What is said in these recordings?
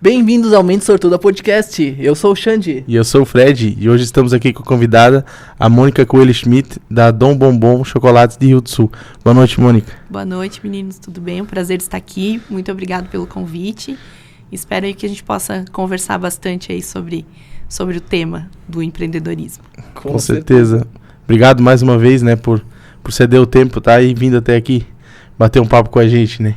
Bem-vindos ao Mente Sortuda Podcast. Eu sou o Xande. E eu sou o Fred. E hoje estamos aqui com a convidada, a Mônica Coelho Schmidt, da Dom Bombom Chocolates de Rio do Sul. Boa noite, Mônica. Boa noite, meninos. Tudo bem? É um prazer estar aqui. Muito obrigado pelo convite. Espero aí que a gente possa conversar bastante aí sobre o tema do empreendedorismo. Com certeza. Obrigado mais uma vez, né, por ceder o tempo, tá? E vindo até aqui bater um papo com a gente, né?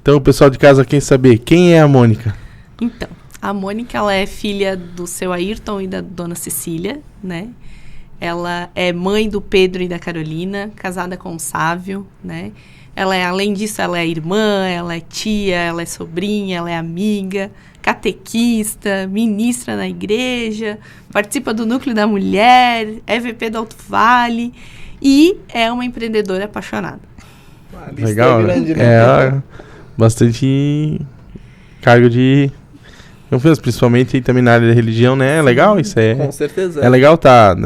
Então, o pessoal de casa quer saber, quem é a Mônica? Então, a Mônica, ela é filha do seu Ayrton e da dona Cecília, né? Ela é mãe do Pedro e da Carolina, casada com o Sávio, né? Ela é, além disso, ela é irmã, ela é tia, ela é sobrinha, ela é amiga, catequista, ministra na igreja, participa do Núcleo da Mulher, é VP do Alto Vale e é uma empreendedora apaixonada. Legal, é grande, né? Bastante cargo de confiança, principalmente também na área da religião, né? É legal isso aí. Com certeza. É legal estar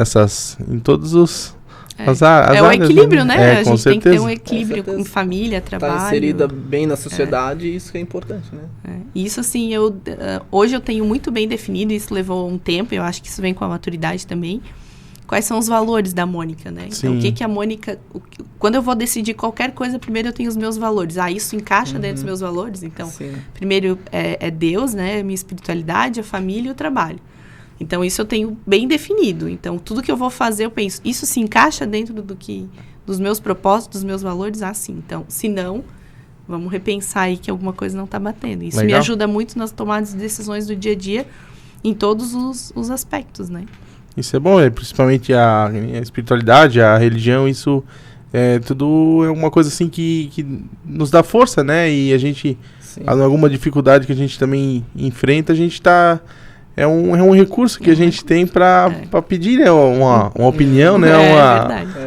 em todos os... As áreas, o equilíbrio, né? A gente tem que ter um equilíbrio em família, trabalho. Tá inserida bem na sociedade, isso que é importante, né? Isso, assim, hoje eu tenho muito bem definido, isso levou um tempo, eu acho que isso vem com a maturidade também. Quais são os valores da Mônica, né? Sim. Então, o que a Mônica... Quando eu vou decidir qualquer coisa, primeiro eu tenho os meus valores. Isso encaixa dentro dos meus valores? Então, primeiro é Deus, né? A minha espiritualidade, a família e o trabalho. Então, isso eu tenho bem definido. Então, tudo que eu vou fazer, eu penso, isso se encaixa dentro dos meus propósitos, dos meus valores? Sim. Então, se não, vamos repensar aí que alguma coisa não está batendo. Isso me ajuda muito nas tomadas de decisões do dia a dia, em todos os aspectos, né? Isso é bom, principalmente a espiritualidade, a religião, isso tudo é uma coisa assim que nos dá força, né? E a gente, alguma dificuldade que a gente também enfrenta, a gente tá... É um recurso que a gente tem para pedir, né, uma opinião, né?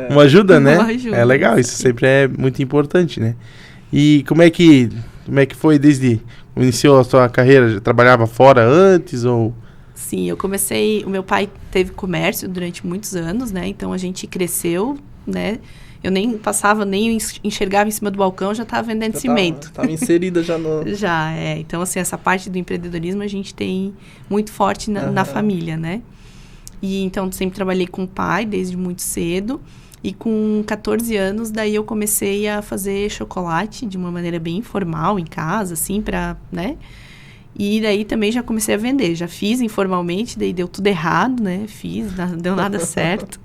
Uma ajuda, né? É legal, isso sempre é muito importante, né? E como é que foi desde... Iniciou a sua carreira? Já trabalhava fora antes ou... Sim, eu comecei... O meu pai teve comércio durante muitos anos, né? Então, a gente cresceu, né? Eu nem passava, nem enxergava em cima do balcão, já estava vendendo cimento. Estava inserida já no... Já, Então, assim, essa parte do empreendedorismo a gente tem muito forte na família, né? E, então, sempre trabalhei com o pai desde muito cedo. E com 14 anos, daí eu comecei a fazer chocolate de uma maneira bem informal, em casa, assim, né? E daí também já comecei a vender. Já fiz informalmente, daí deu tudo errado, né? Não deu nada certo.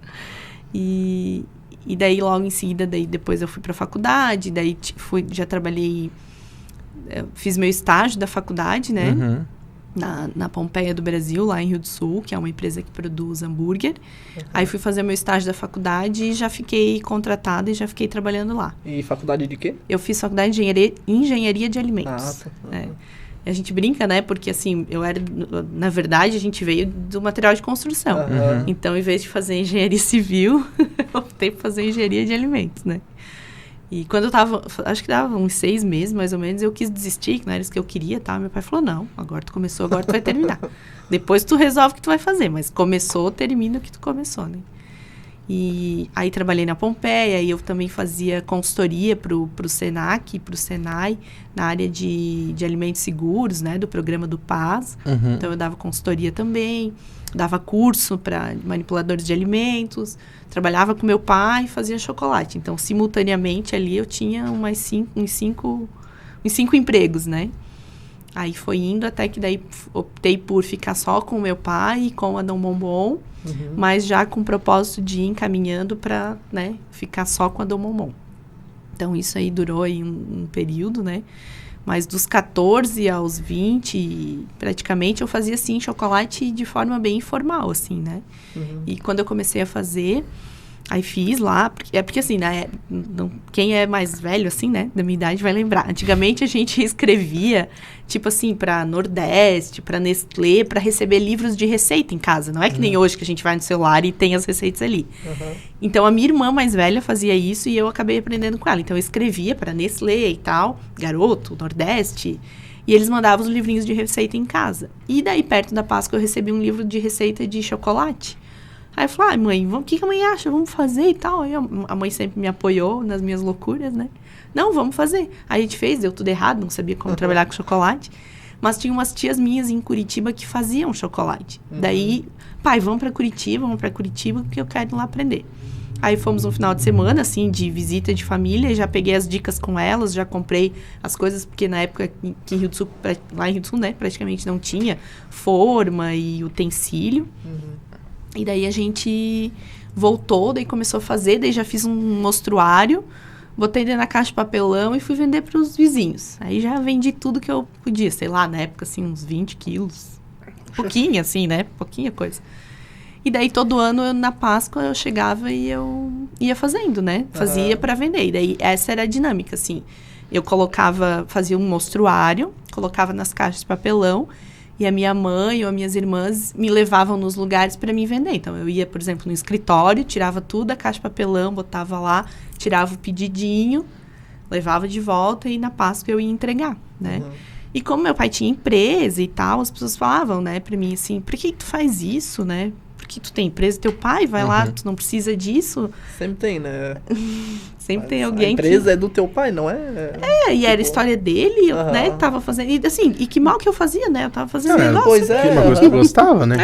E daí, logo em seguida, depois eu fui para a faculdade, daí já trabalhei, fiz meu estágio da faculdade, né? Uhum. Na Pompeia do Brasil, lá em Rio do Sul, que é uma empresa que produz hambúrguer. Aí fui fazer meu estágio da faculdade e já fiquei contratada e já fiquei trabalhando lá. E faculdade de quê? Eu fiz faculdade de engenharia de alimentos. A gente brinca, né? Porque, assim, na verdade, a gente veio do material de construção. Uhum. Então, em vez de fazer engenharia civil, eu optei por fazer engenharia de alimentos, né? E quando eu tava, acho que dava uns 6 meses, mais ou menos, eu quis desistir, que não era isso que eu queria, tá? Meu pai falou, não, agora tu começou, agora tu vai terminar. Depois tu resolve o que tu vai fazer, mas começou, termina o que tu começou, né? E aí trabalhei na Pompeia e eu também fazia consultoria pro Senac, pro Senai, na área de alimentos seguros, né, do programa do PAS. Uhum. Então eu dava consultoria também, dava curso para manipuladores de alimentos, trabalhava com meu pai e fazia chocolate. Então, simultaneamente ali eu tinha uns cinco empregos, né? Aí foi indo até que daí optei por ficar só com o meu pai e com a Dom Bombom, mas já com o propósito de ir encaminhando para, né, ficar só com a Dom Bombom. Então, isso aí durou aí um período, né? Mas dos 14 aos 20, praticamente, eu fazia, assim, chocolate de forma bem informal, assim, né? E quando eu comecei a fazer... Aí fiz lá, porque assim, né, quem é mais velho, assim, né, da minha idade vai lembrar. Antigamente a gente escrevia, tipo assim, pra Nordeste, pra Nestlé, pra receber livros de receita em casa. Não é que nem hoje que a gente vai no celular e tem as receitas ali. Então a minha irmã mais velha fazia isso e eu acabei aprendendo com ela. Então eu escrevia pra Nestlé e tal, Garoto, Nordeste, e eles mandavam os livrinhos de receita em casa. E daí, perto da Páscoa, eu recebi um livro de receita de chocolate. Aí eu falei, mãe, o que a mãe acha? Vamos fazer e tal. Aí a mãe sempre me apoiou nas minhas loucuras, né? Não, vamos fazer. Aí a gente fez, deu tudo errado, não sabia como trabalhar com chocolate. mas tinha umas tias minhas em Curitiba que faziam chocolate. Daí, pai, vamos para Curitiba, porque eu quero ir lá aprender. Aí fomos um final de semana, assim, de visita de família, já peguei as dicas com elas, já comprei as coisas, porque na época que em Rio do Sul, lá em Rio do Sul, né, praticamente não tinha forma e utensílio. E daí a gente voltou, daí começou a fazer, daí já fiz um mostruário, botei dentro da caixa de papelão e fui vender para os vizinhos. Aí já vendi tudo que eu podia, sei lá, na época, assim, uns 20 quilos. Pouquinho, assim, né, pouquinha coisa. E daí, todo ano, na Páscoa, eu chegava e eu ia fazendo, né? Fazia para vender. E daí, essa era a dinâmica, assim. Eu fazia um mostruário, colocava nas caixas de papelão, e a minha mãe ou as minhas irmãs me levavam nos lugares para me vender. Então, eu ia, por exemplo, no escritório, tirava tudo da caixa de papelão, botava lá, tirava o pedidinho, levava de volta e na Páscoa eu ia entregar, né? E como meu pai tinha empresa e tal, as pessoas falavam, né, para mim, assim, por que tu faz isso, né? Porque tu tem empresa, teu pai vai lá, tu não precisa disso. Sempre tem, né? Sempre tem alguém a empresa é do teu pai, não é? E era a história dele, eu, né, tava fazendo. E assim, e que mal que eu fazia, né? Eu tava fazendo negócio. Pois é. Uma coisa que eu gostava, né?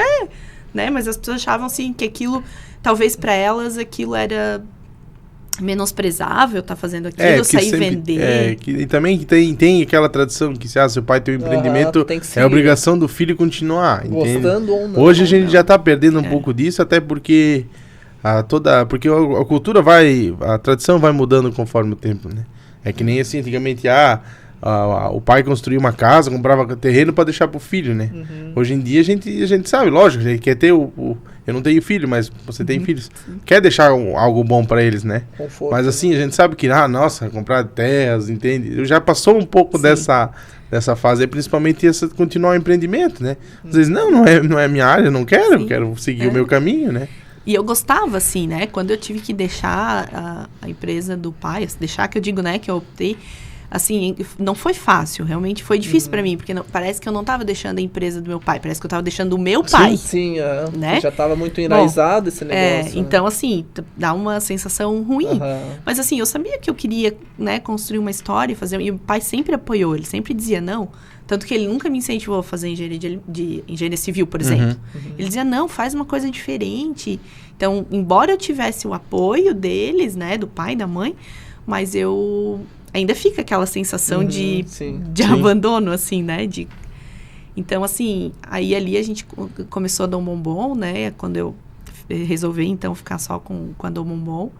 Né? Mas as pessoas achavam, assim, que aquilo, talvez pra elas, aquilo era menosprezável, tá fazendo aquilo, sair vender. E também tem aquela tradição que se seu pai tem um empreendimento, é obrigação do filho continuar. Gostando ou não. Hoje a gente já tá perdendo um pouco disso, até porque porque a cultura a tradição vai mudando conforme o tempo, né? É que nem assim, antigamente, o pai construía uma casa, comprava terreno para deixar pro filho, né? Hoje em dia a gente sabe, lógico, a gente quer ter eu não tenho filho, mas você tem filhos. Quer deixar algo bom para eles, né? Conforto, mas assim, a gente sabe que, comprar terras, entende? Já passou um pouco dessa fase, principalmente continuar o empreendimento, né? Às vezes, não é minha área, eu não quero, eu quero seguir o meu caminho, né? E eu gostava, assim, né? Quando eu tive que deixar a empresa do pai, deixar que eu digo, né, que eu optei, assim, não foi fácil, realmente foi difícil pra mim, porque parece que eu não tava deixando a empresa do meu pai, parece que eu tava deixando o meu pai. Sim, né? Já tava muito enraizado esse negócio. Então, assim, dá uma sensação ruim. Mas, assim, eu sabia que eu queria, né, construir uma história, e o pai sempre apoiou, ele sempre dizia não. Tanto que ele nunca me incentivou a fazer engenharia civil, por exemplo. Ele dizia, não, faz uma coisa diferente. Então, embora eu tivesse o apoio deles, né, do pai e da mãe, mas ainda fica aquela sensação de abandono, assim, né? Então, assim, aí ali a gente começou a Dom Bombom, né? Quando eu resolvi, então, ficar só com a Dom Bombom.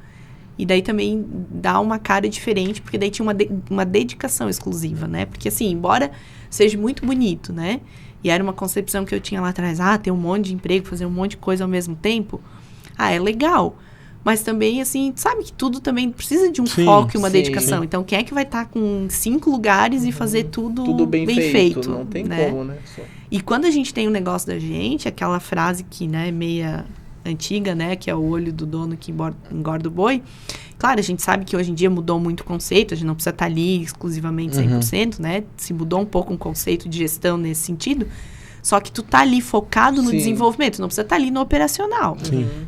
E daí também dá uma cara diferente, porque daí tinha uma dedicação exclusiva, né? Porque, assim, embora seja muito bonito, né? E era uma concepção que eu tinha lá atrás, ter um monte de emprego, fazer um monte de coisa ao mesmo tempo. É legal. Mas também, assim, sabe que tudo também precisa de um foco e uma dedicação. Então, quem é que vai estar com 5 lugares e fazer tudo bem feito? Não tem como, né? E quando a gente tem um negócio da gente, aquela frase que, né, meia antiga, né, que é o olho do dono que engorda o boi. Claro, a gente sabe que hoje em dia mudou muito o conceito, a gente não precisa estar ali exclusivamente 100%, né? Se mudou um pouco um conceito de gestão nesse sentido. Só que tu tá ali focado no desenvolvimento, não precisa estar ali no operacional.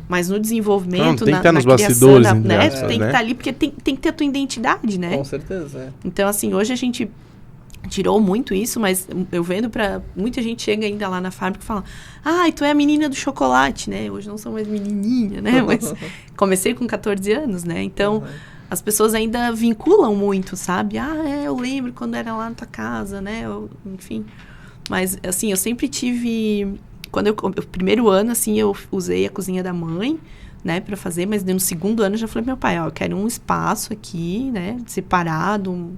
Mas no desenvolvimento, tem que estar nos criação, bastidores, né? Tu tem que estar ali, porque tem que ter a tua identidade, né? Com certeza, Então, assim, hoje a gente tirou muito isso, mas eu vendo muita gente chega ainda lá na fábrica e fala, tu é a menina do chocolate, né? Hoje não sou mais menininha, né? Mas comecei com 14 anos, né? Então, as pessoas ainda vinculam muito, sabe? Eu lembro quando era lá na tua casa, né? Enfim. Mas, assim, eu sempre tive... O primeiro ano, assim, eu usei a cozinha da mãe, né, pra fazer, mas no segundo ano eu já falei pro meu pai, eu quero um espaço aqui, né, separado,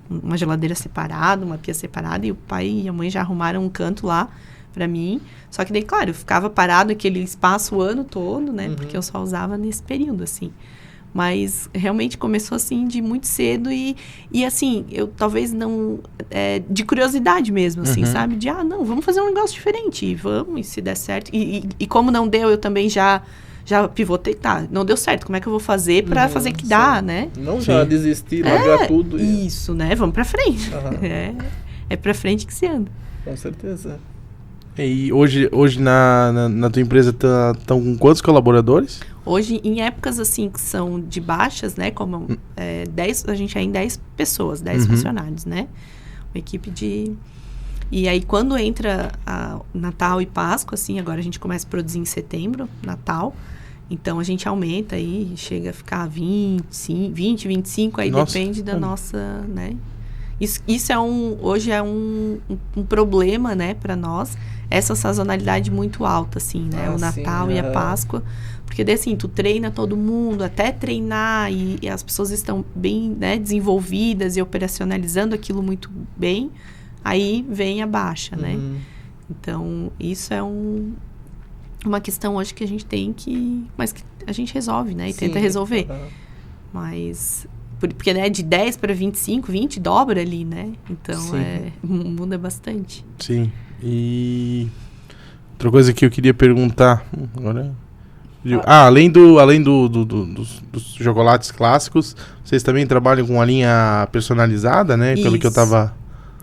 uma geladeira separada, uma pia separada, e o pai e a mãe já arrumaram um canto lá pra mim. Só que daí, claro, eu ficava parado naquele espaço o ano todo, né, porque eu só usava nesse período, assim. Mas realmente começou assim de muito cedo e assim, eu talvez não... de curiosidade mesmo, assim, sabe? De, não, vamos fazer um negócio diferente, e se der certo. E como não deu, eu também já pivotei, não deu certo, como é que eu vou fazer pra fazer que dá, né? Não já desistir, largar tudo. Isso, né? Vamos pra frente. É pra frente que se anda. Com certeza. E hoje na tua empresa estão com quantos colaboradores? Hoje, em épocas assim que são de baixas, né? Como 10, a gente é em 10 pessoas, 10 funcionários, né? Uma equipe de E aí, quando entra Natal e Páscoa, assim, agora a gente começa a produzir em setembro, Natal. Então, a gente aumenta aí, chega a ficar 20, 25, aí depende da nossa, né? Isso hoje é um problema, né, para nós, essa sazonalidade muito alta, assim, né? O Natal e a Páscoa. Porque daí, assim, tu treina todo mundo, até treinar e as pessoas estão bem, né, desenvolvidas e operacionalizando aquilo muito bem, aí vem a baixa, né? Então, isso é uma questão hoje que a gente tem mas que a gente resolve, né? E tenta resolver. Mas... Porque, né, de 10 para 25, 20 dobra ali, né? Então, muda bastante. Sim. E outra coisa que eu queria perguntar agora... além dos chocolates clássicos, vocês também trabalham com a linha personalizada, né? Isso. Pelo que eu tava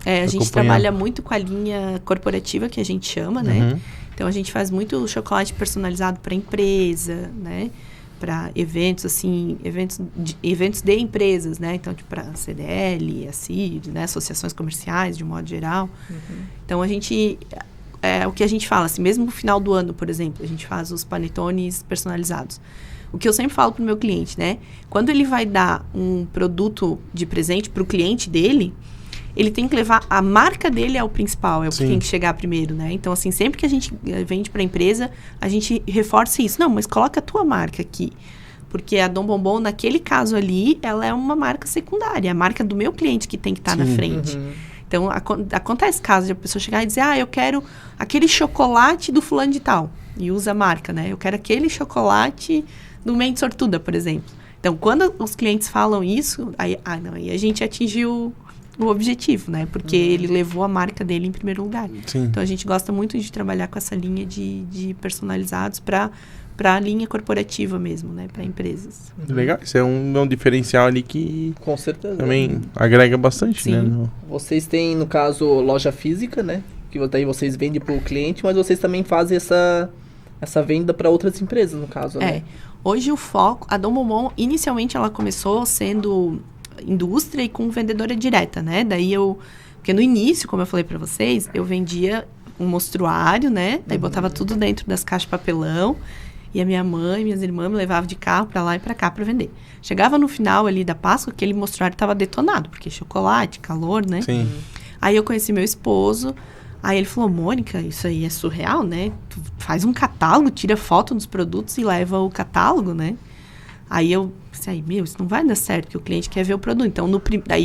a gente trabalha muito com a linha corporativa, que a gente chama, né? Então, a gente faz muito chocolate personalizado para empresa, né? Para eventos, assim, eventos de empresas, né? Então, tipo, para CDL, ACID, né? Associações comerciais, de modo geral. Então, a gente... o que a gente fala, assim, mesmo no final do ano, por exemplo, a gente faz os panetones personalizados. O que eu sempre falo pro meu cliente, né? Quando ele vai dar um produto de presente pro cliente dele, ele tem que levar... A marca dele é o principal, é o que tem que chegar primeiro, né? Então, assim, sempre que a gente vende pra empresa, a gente reforça isso. Não, mas coloca a tua marca aqui. Porque a Dom Bombom, naquele caso ali, ela é uma marca secundária. É a marca do meu cliente que tem que estar na frente. Então, acontece caso de a pessoa chegar e dizer, eu quero aquele chocolate do fulano de tal. E usa a marca, né? Eu quero aquele chocolate do Mente Sortuda, por exemplo. Então, quando os clientes falam isso, aí a gente atingiu o objetivo, né? Porque ele levou a marca dele em primeiro lugar. Então, a gente gosta muito de trabalhar com essa linha de personalizados para a linha corporativa mesmo, né? Para empresas. Legal, isso é um diferencial ali que... Com certeza. Também agrega bastante, né? Vocês têm, no caso, loja física, né? Que daí vocês vendem para o cliente, mas vocês também fazem essa venda para outras empresas, no caso, né? Hoje o foco... A Dom Bombom, inicialmente, ela começou sendo indústria e com vendedora direta, né? Daí porque no início, como eu falei para vocês, eu vendia um mostruário, né? Daí botava tudo dentro das caixas de papelão. E a minha mãe, minhas irmãs me levavam de carro para lá e para cá para vender. Chegava no final ali da Páscoa, aquele mostruário estava detonado, porque chocolate, calor, né? Aí eu conheci meu esposo, aí ele falou, Mônica, isso aí é surreal, né? Tu faz um catálogo, tira foto dos produtos e leva o catálogo, né? Aí eu pensei, isso não vai dar certo, porque o cliente quer ver o produto. Então,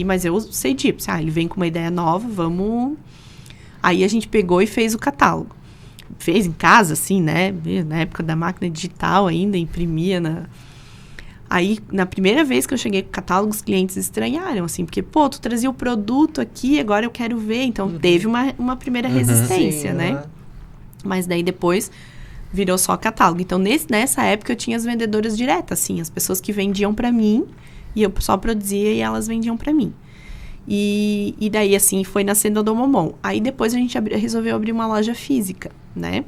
mas eu sei tipo, ele vem com uma ideia nova, vamos... Aí a gente pegou e fez o catálogo. Fez em casa, assim, né? Na época da máquina digital ainda, imprimia Aí, na primeira vez que eu cheguei com o catálogo, os clientes estranharam, assim, porque, tu trazia o produto aqui, agora eu quero ver. Então, teve uma primeira resistência, né? Mas daí, depois, virou só catálogo. Então, nessa época, eu tinha as vendedoras diretas, assim, as pessoas que vendiam para mim, e eu só produzia e elas vendiam para mim. E daí, assim, foi nascendo a Dom Bombom. Aí, depois, a gente resolveu abrir uma loja física, né?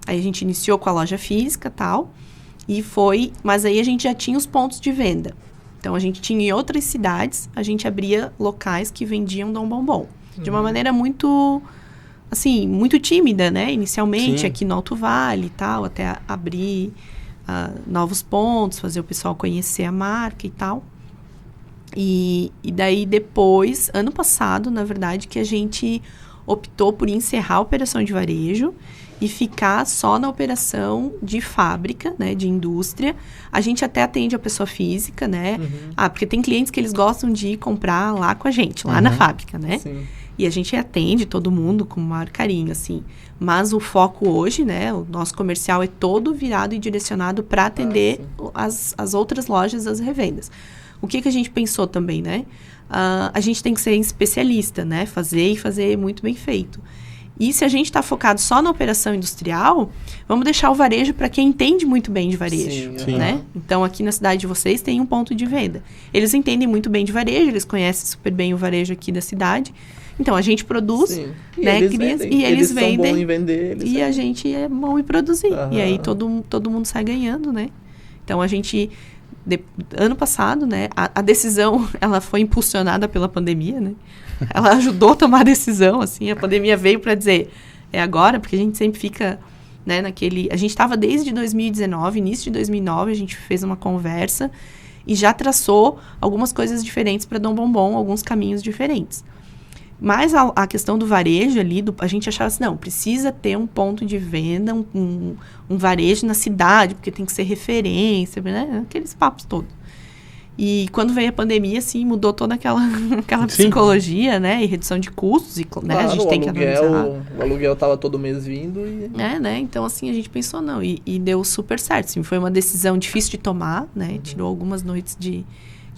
Aí, a gente iniciou com a loja física e tal, mas aí a gente já tinha os pontos de venda. Então, a gente tinha em outras cidades, a gente abria locais que vendiam Dom Bombom. De uma maneira muito, assim, muito tímida, né? Inicialmente, aqui no Alto Vale e tal, até abrir novos pontos, fazer o pessoal conhecer a marca e tal. E daí depois, ano passado, na verdade, que a gente optou por encerrar a operação de varejo e ficar só na operação de fábrica, né, de indústria. A gente até atende a pessoa física, né? Porque tem clientes que eles gostam de ir comprar lá com a gente, lá na fábrica, né? E a gente atende todo mundo com o maior carinho, assim. Mas o foco hoje, né, o nosso comercial é todo virado e direcionado para atender as outras lojas, as revendas. O que a gente pensou também, né? A gente tem que ser especialista, né? Fazer muito bem feito. E se a gente está focado só na operação industrial, vamos deixar o varejo para quem entende muito bem de varejo, né? Então, aqui na cidade de vocês tem um ponto de venda. Eles entendem muito bem de varejo, eles conhecem super bem o varejo aqui da cidade. Então, a gente produz, né? Eles vendem. São bons em vender, a gente é bom em produzir. E aí, todo mundo sai ganhando, né? Então, a gente... ano passado, né, a decisão, ela foi impulsionada pela pandemia, né? ela ajudou a tomar a decisão, assim, a pandemia veio para dizer, é agora, porque a gente sempre fica, né, a gente estava desde 2019, início de 2009, a gente fez uma conversa e já traçou algumas coisas diferentes para Dom Bombom, alguns caminhos diferentes. Mas a questão do varejo ali, a gente achava assim, não, precisa ter um ponto de venda, um varejo na cidade, porque tem que ser referência, né? Aqueles papos todos. E quando veio a pandemia, assim, mudou toda aquela psicologia, né? E redução de custos, e, né? Claro, a gente tem que analisar. O aluguel tava todo mês vindo e... né? Então, assim, a gente pensou, não, e deu super certo, assim, foi uma decisão difícil de tomar, né? Tirou algumas noites de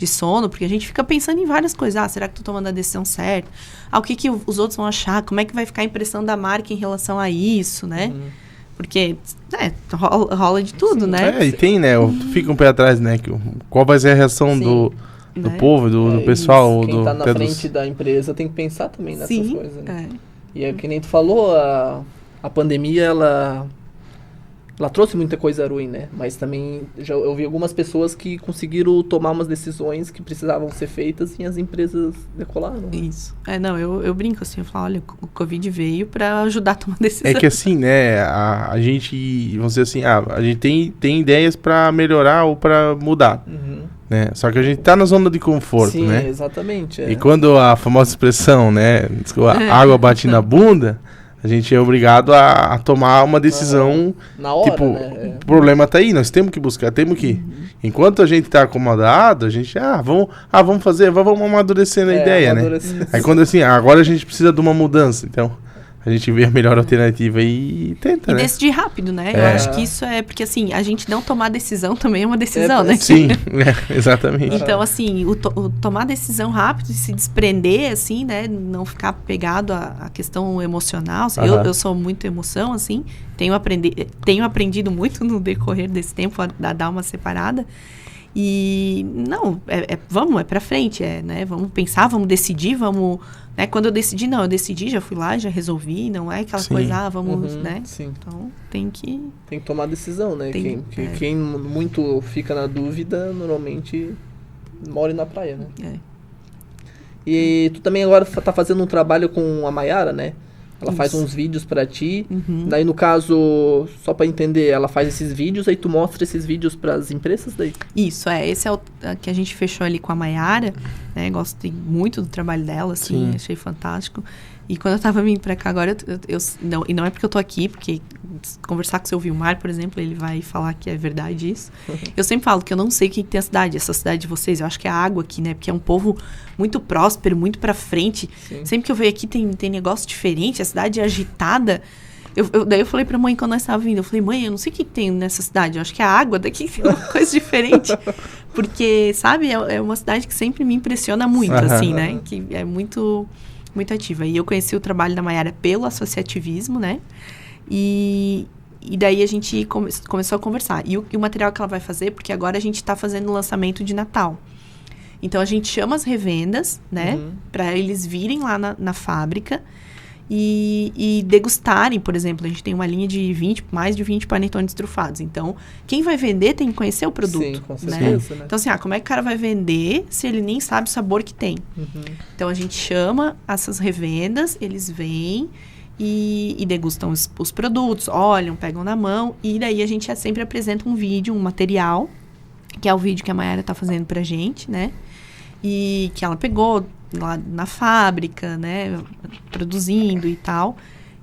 sono, porque a gente fica pensando em várias coisas. Será que tô tomando a decisão certa? O que os outros vão achar? Como é que vai ficar a impressão da marca em relação a isso, né? Porque, rola de tudo, né? E tem, né? Fica um pé atrás, né? Qual vai ser a reação do povo, do pessoal? Quem tá na frente da empresa tem que pensar também nessas coisas, né? E é que nem tu falou, a pandemia, ela trouxe muita coisa ruim, né? Mas também eu vi algumas pessoas que conseguiram tomar umas decisões que precisavam ser feitas e as empresas decolaram. Isso. Eu brinco assim, eu falo, olha, o Covid veio para ajudar a tomar decisão. É que assim, né, a gente, vamos dizer assim, a gente tem ideias para melhorar ou para mudar, né? Só que a gente tá na zona de conforto, né? Sim, exatamente. E quando a famosa expressão, né, a água bate na bunda, a gente é obrigado a tomar uma decisão, na hora, tipo, né? O problema tá aí, nós temos que buscar, temos que... Enquanto a gente tá acomodado, a gente, vamos amadurecendo a ideia, né? Aí quando assim, agora a gente precisa de uma mudança, então a gente vê a melhor alternativa e tenta, né? E decidir rápido, né? Eu acho que isso é... Porque, assim, a gente não tomar decisão também é uma decisão, né? Sim, exatamente. Então, assim, o tomar decisão rápido e se desprender, assim, né? Não ficar pegado à questão emocional. Assim, eu sou muito emoção, assim. Tenho aprendido muito no decorrer desse tempo a dar uma separada. E, não, vamos, pra frente, né? Vamos pensar, vamos decidir, vamos... Né? Quando eu decidi, já fui lá, já resolvi, não é aquela coisa, vamos, né? Sim. Então, tem que tomar decisão, né? Quem muito fica na dúvida, normalmente mora na praia, né? E tu também agora tá fazendo um trabalho com a Mayara, né? Ela faz uns vídeos pra ti. Daí, no caso, só pra entender, ela faz esses vídeos, aí tu mostra esses vídeos pras empresas daí? Isso, esse é o que a gente fechou ali com a Mayara, né? Gostei muito do trabalho dela, assim, achei fantástico. E quando eu tava vindo pra cá agora, não é porque eu tô aqui, porque conversar com o seu Vilmar, por exemplo, ele vai falar que é verdade isso. Eu sempre falo que eu não sei o que tem essa cidade de vocês, eu acho que é a água aqui, né? Porque é um povo muito próspero, muito pra frente. Sim. Sempre que eu venho aqui tem negócio diferente, a cidade é agitada. Daí eu falei pra mãe, quando nós estávamos vindo, eu falei, mãe, eu não sei o que tem nessa cidade, eu acho que a água daqui tem uma coisa diferente. Porque, sabe, é uma cidade que sempre me impressiona muito, assim, né? Que é muito ativa. E eu conheci o trabalho da Mayara pelo associativismo, né? E daí a gente começou a conversar. E o material que ela vai fazer, porque agora a gente está fazendo o lançamento de Natal. Então, a gente chama as revendas, né? Para eles virem lá na fábrica e degustarem, por exemplo. A gente tem uma linha de mais de 20 panetones trufados. Então, quem vai vender tem que conhecer o produto. Sim, com certeza, né? Então, assim, como é que o cara vai vender se ele nem sabe o sabor que tem? Então, a gente chama essas revendas, eles vêm e degustam os produtos, olham, pegam na mão. E daí, a gente sempre apresenta um vídeo, um material, que é o vídeo que a Mayara tá fazendo pra gente, né? E que ela pegou lá na fábrica, né, produzindo e tal,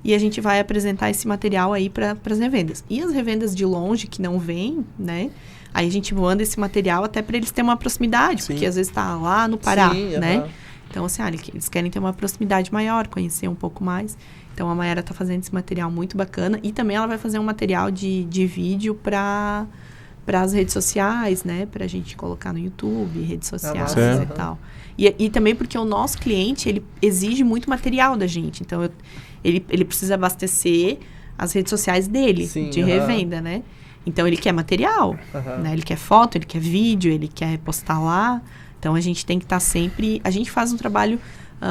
e a gente vai apresentar esse material aí para as revendas. E as revendas de longe que não vêm, né, aí a gente manda esse material até para eles terem uma proximidade, porque às vezes está lá no Pará, né? Então, assim, eles querem ter uma proximidade maior, conhecer um pouco mais. Então, a Mayara está fazendo esse material muito bacana, e também ela vai fazer um material de vídeo para as redes sociais, né? Pra gente colocar no YouTube, redes sociais e tal. E também porque o nosso cliente, ele exige muito material da gente. Então, ele precisa abastecer as redes sociais dele, de revenda, né? Então, ele quer material, né? Ele quer foto, ele quer vídeo, ele quer postar lá. Então, a gente tem que estar sempre... A gente faz um trabalho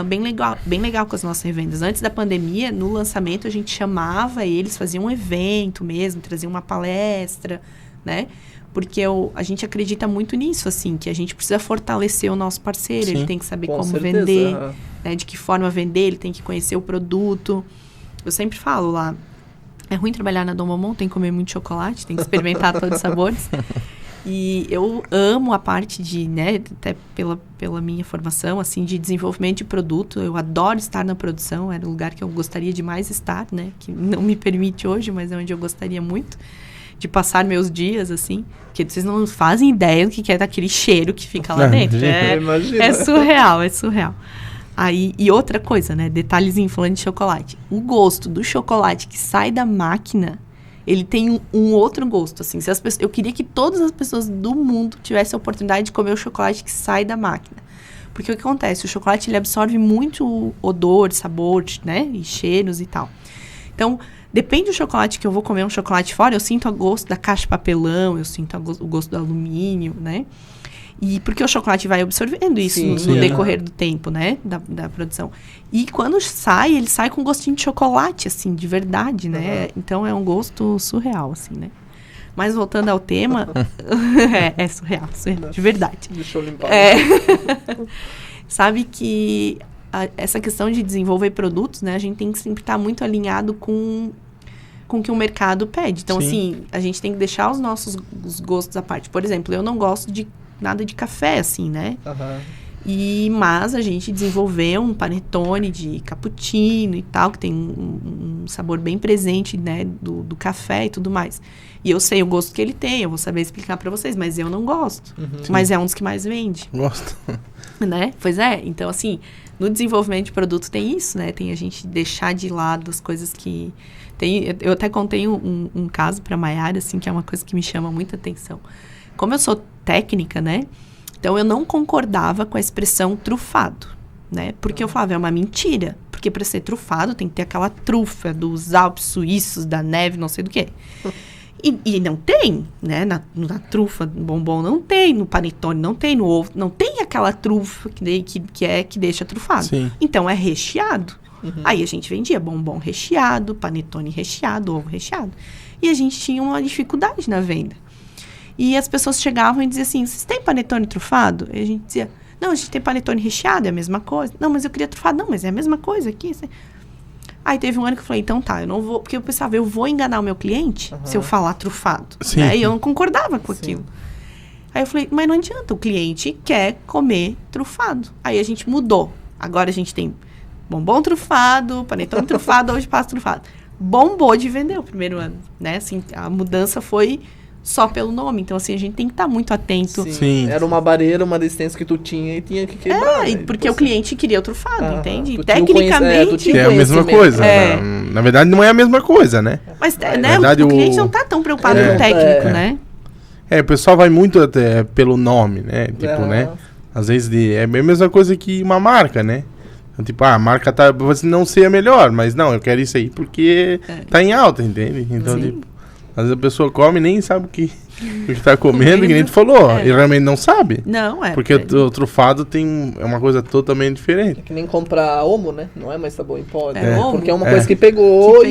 bem legal com as nossas revendas. Antes da pandemia, no lançamento, a gente chamava eles, fazia um evento mesmo, trazia uma palestra, né? Porque a gente acredita muito nisso, assim, que a gente precisa fortalecer o nosso parceiro, Sim, ele tem que saber com como certeza, vender, né, de que forma vender, ele tem que conhecer o produto. Eu sempre falo lá, é ruim trabalhar na Dom Bombom, tem que comer muito chocolate, tem que experimentar todos os sabores. E eu amo a parte de, né, até pela minha formação, assim, de desenvolvimento de produto. Eu adoro estar na produção, era o lugar que eu gostaria de mais estar, né, que não me permite hoje, mas é onde eu gostaria muito de passar meus dias, assim, porque vocês não fazem ideia do que é daquele cheiro que fica lá dentro. É surreal, é surreal. Aí, e outra coisa, né, detalhezinho falando de chocolate. O gosto do chocolate que sai da máquina, ele tem um outro gosto, assim. Eu queria que todas as pessoas do mundo tivessem a oportunidade de comer o chocolate que sai da máquina. Porque o que acontece? O chocolate, ele absorve muito odor, sabor, né, e cheiros e tal. Então, depende do chocolate que eu vou comer, um chocolate fora, eu sinto o gosto da caixa de papelão, eu sinto o gosto do alumínio, né? E porque o chocolate vai absorvendo isso no decorrer do tempo, né? Da produção. E quando sai, ele sai com gostinho de chocolate, assim, de verdade, né? Então, é um gosto surreal, assim, né? Mas voltando ao tema, é surreal, de verdade. Deixa eu limpar. Sabe que essa questão de desenvolver produtos, né? A gente tem que sempre estar muito alinhado com o que o mercado pede. Então, assim, a gente tem que deixar os gostos à parte. Por exemplo, eu não gosto de nada de café, assim, né? Mas a gente desenvolveu um panetone de cappuccino e tal, que tem um sabor bem presente, né, do café e tudo mais. E eu sei o gosto que ele tem, eu vou saber explicar pra vocês, mas eu não gosto. Mas é um dos que mais vende. Gosto. Né? Pois é, então assim, no desenvolvimento de produto tem isso, né? Tem a gente deixar de lado as coisas que... Eu até contei um caso pra Maiara, assim, que é uma coisa que me chama muita atenção. Como eu sou técnica, né? Então, eu não concordava com a expressão trufado, né? Porque eu falava, é uma mentira. Porque para ser trufado, tem que ter aquela trufa dos Alpes suíços, da neve, não sei do quê. E não tem, né? Na trufa, no bombom não tem, no panetone não tem, no ovo não tem aquela trufa que deixa trufado. Sim. Então, é recheado. Aí, a gente vendia bombom recheado, panetone recheado, ovo recheado. E a gente tinha uma dificuldade na venda. E as pessoas chegavam e diziam assim, vocês têm panetone trufado? E a gente dizia, não, a gente tem panetone recheado, é a mesma coisa. Não, mas eu queria trufado. Não, mas é a mesma coisa aqui. Aí teve um ano que eu falei, então tá, eu não vou... Porque eu pensava, eu vou enganar o meu cliente se eu falar trufado. Né? E eu não concordava com aquilo. Aí eu falei, mas não adianta, o cliente quer comer trufado. Aí a gente mudou. Agora a gente tem bombom trufado, panetone trufado, ovo de pasta trufado. Bombou de vender o primeiro ano, né? Assim, a mudança foi... só pelo nome. Então, assim, a gente tem que estar muito atento. Sim. Era uma barreira, uma resistência que tu tinha e tinha que quebrar. Né? Porque o cliente queria o trufado, entende? Tecnicamente... é a mesma coisa. Na verdade, não é a mesma coisa, né? Mas, né, verdade, o cliente não está tão preocupado com o técnico, né? O pessoal vai muito até pelo nome, né? Tipo, né? Às vezes, é a mesma coisa que uma marca, né? Então, tipo, a marca pode não ser a melhor, mas não, eu quero isso aí porque tá em alta, entende? Então, tipo... Às vezes a pessoa come e nem sabe o que está comendo, que nem tu falou. E realmente não sabe. Não, porque o trufado é uma coisa totalmente diferente. É que nem comprar homo, né? Não é mais sabor em pó. Porque é uma coisa coisa que pegou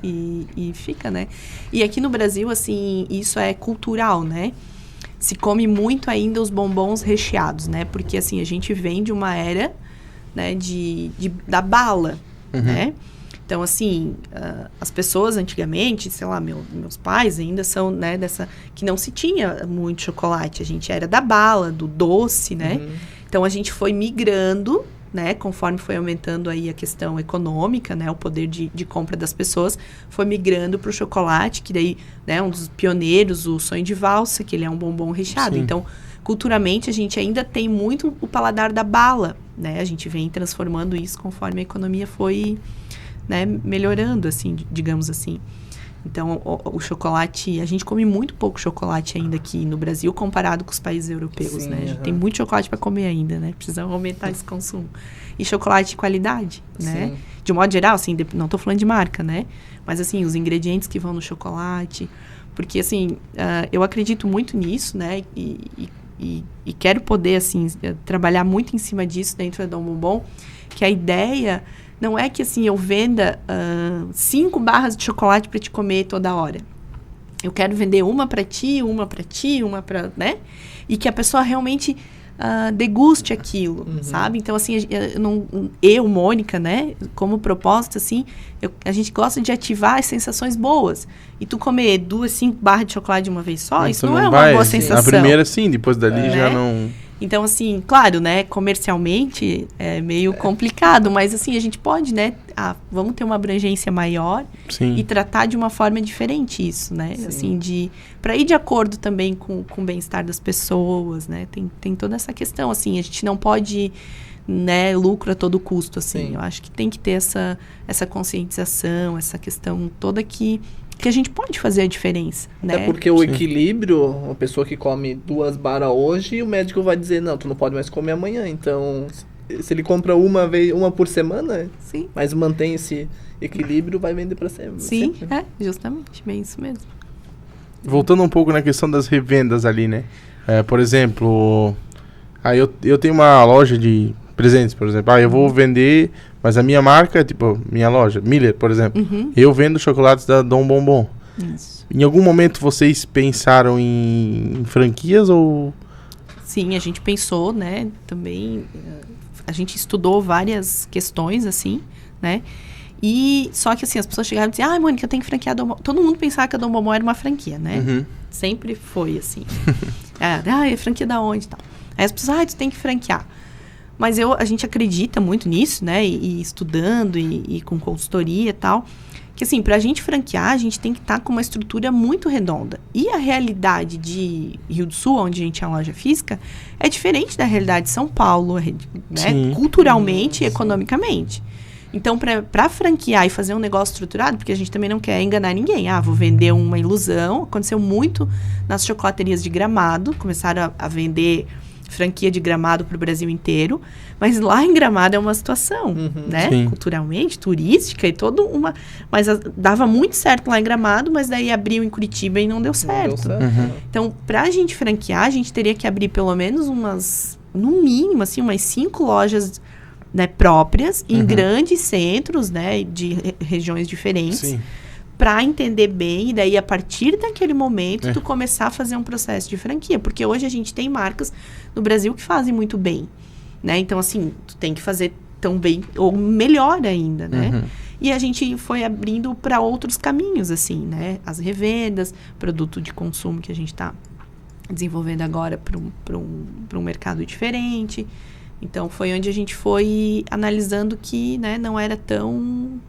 e fica, né? E aqui no Brasil, assim, isso é cultural, né? Se come muito ainda os bombons recheados, né? Porque, assim, a gente vem de uma era, né, da bala, né? Então, assim, as pessoas antigamente, sei lá, meus pais ainda são, né, dessa... Que não se tinha muito chocolate. A gente era da bala, do doce, né? Então, a gente foi migrando, né? Conforme foi aumentando aí a questão econômica, né? O poder de compra das pessoas. Foi migrando para o chocolate, que daí, né? Um dos pioneiros, o sonho de valsa, que ele é um bombom recheado. Sim. Então, culturalmente, a gente ainda tem muito o paladar da bala, né? A gente vem transformando isso conforme a economia foi... né, melhorando, assim, digamos assim. Então, o chocolate... A gente come muito pouco chocolate ainda aqui no Brasil, comparado com os países europeus, né? A gente tem muito chocolate para comer ainda, né? Precisamos aumentar esse consumo. E chocolate de qualidade, né? De um modo geral, assim, não estou falando de marca, né? Mas, assim, os ingredientes que vão no chocolate. Porque, assim, eu acredito muito nisso, né? E quero poder, assim, trabalhar muito em cima disso dentro da Dom Bombom, que a ideia... Não é que, assim, eu venda 5 barras de chocolate para te comer toda hora. eu quero vender uma para ti, uma para, né? E que a pessoa realmente deguste aquilo, sabe? Então, assim, eu, Mônica, né? Como proposta, assim, a gente gosta de ativar as sensações boas. E tu comer 2, 5 barras de chocolate de uma vez só, isso não é uma boa sensação. A primeira, sim, depois dali já não... Então, assim, claro, né, comercialmente é meio complicado, mas assim, a gente pode, né, vamos ter uma abrangência maior e tratar de uma forma diferente isso, né, assim, para ir de acordo também com o bem-estar das pessoas, né, tem toda essa questão, assim, a gente não pode, né, lucro a todo custo, assim, eu acho que tem que ter essa conscientização, essa questão toda que a gente pode fazer a diferença, né? Até porque o equilíbrio, uma pessoa que come 2 barras hoje, o médico vai dizer, não, tu não pode mais comer amanhã. Então, se ele compra uma por semana, mas mantém esse equilíbrio, vai vender para sempre. Sim, justamente, bem isso mesmo. Voltando um pouco na questão das revendas ali, né? Por exemplo, eu tenho uma loja de presentes, por exemplo. Eu vou vender, mas a minha marca, tipo, minha loja, Miller, por exemplo. Eu vendo chocolates da Dom Bombom. Isso. Em algum momento vocês pensaram em franquias ou... Sim, a gente pensou, né, também, a gente estudou várias questões, assim, né, e só que, assim, as pessoas chegaram e diziam, Mônica, eu tenho que franquear a Dom Bombom. Todo mundo pensava que a Dom Bombom era uma franquia, né, sempre foi, assim. É franquia da onde e tal. Aí as pessoas, tu tem que franquear. Mas a gente acredita muito nisso, né? E estudando e com consultoria e tal. Que, assim, pra gente franquear, a gente tem que estar com uma estrutura muito redonda. E a realidade de Rio do Sul, onde a gente é uma loja física, é diferente da realidade de São Paulo, né? Culturalmente e economicamente. Então, pra franquear e fazer um negócio estruturado, porque a gente também não quer enganar ninguém. Vou vender uma ilusão. Aconteceu muito nas chocolaterias de Gramado. Começaram a vender franquia de Gramado para o Brasil inteiro, mas lá em Gramado é uma situação, né? Culturalmente, turística e toda uma... Mas dava muito certo lá em Gramado, mas daí abriu em Curitiba e não deu certo. Então, para a gente franquear, a gente teria que abrir pelo menos no mínimo, assim, umas 5 lojas, né, próprias, em grandes centros, né, de regiões diferentes, para entender bem, e daí a partir daquele momento tu começar a fazer um processo de franquia, porque hoje a gente tem marcas no Brasil que fazem muito bem, né? Então, assim, tu tem que fazer tão bem, ou melhor ainda, né? E a gente foi abrindo para outros caminhos, assim, né? As revendas, produto de consumo que a gente está desenvolvendo agora para um mercado diferente. Então, foi onde a gente foi analisando que, né, não era tão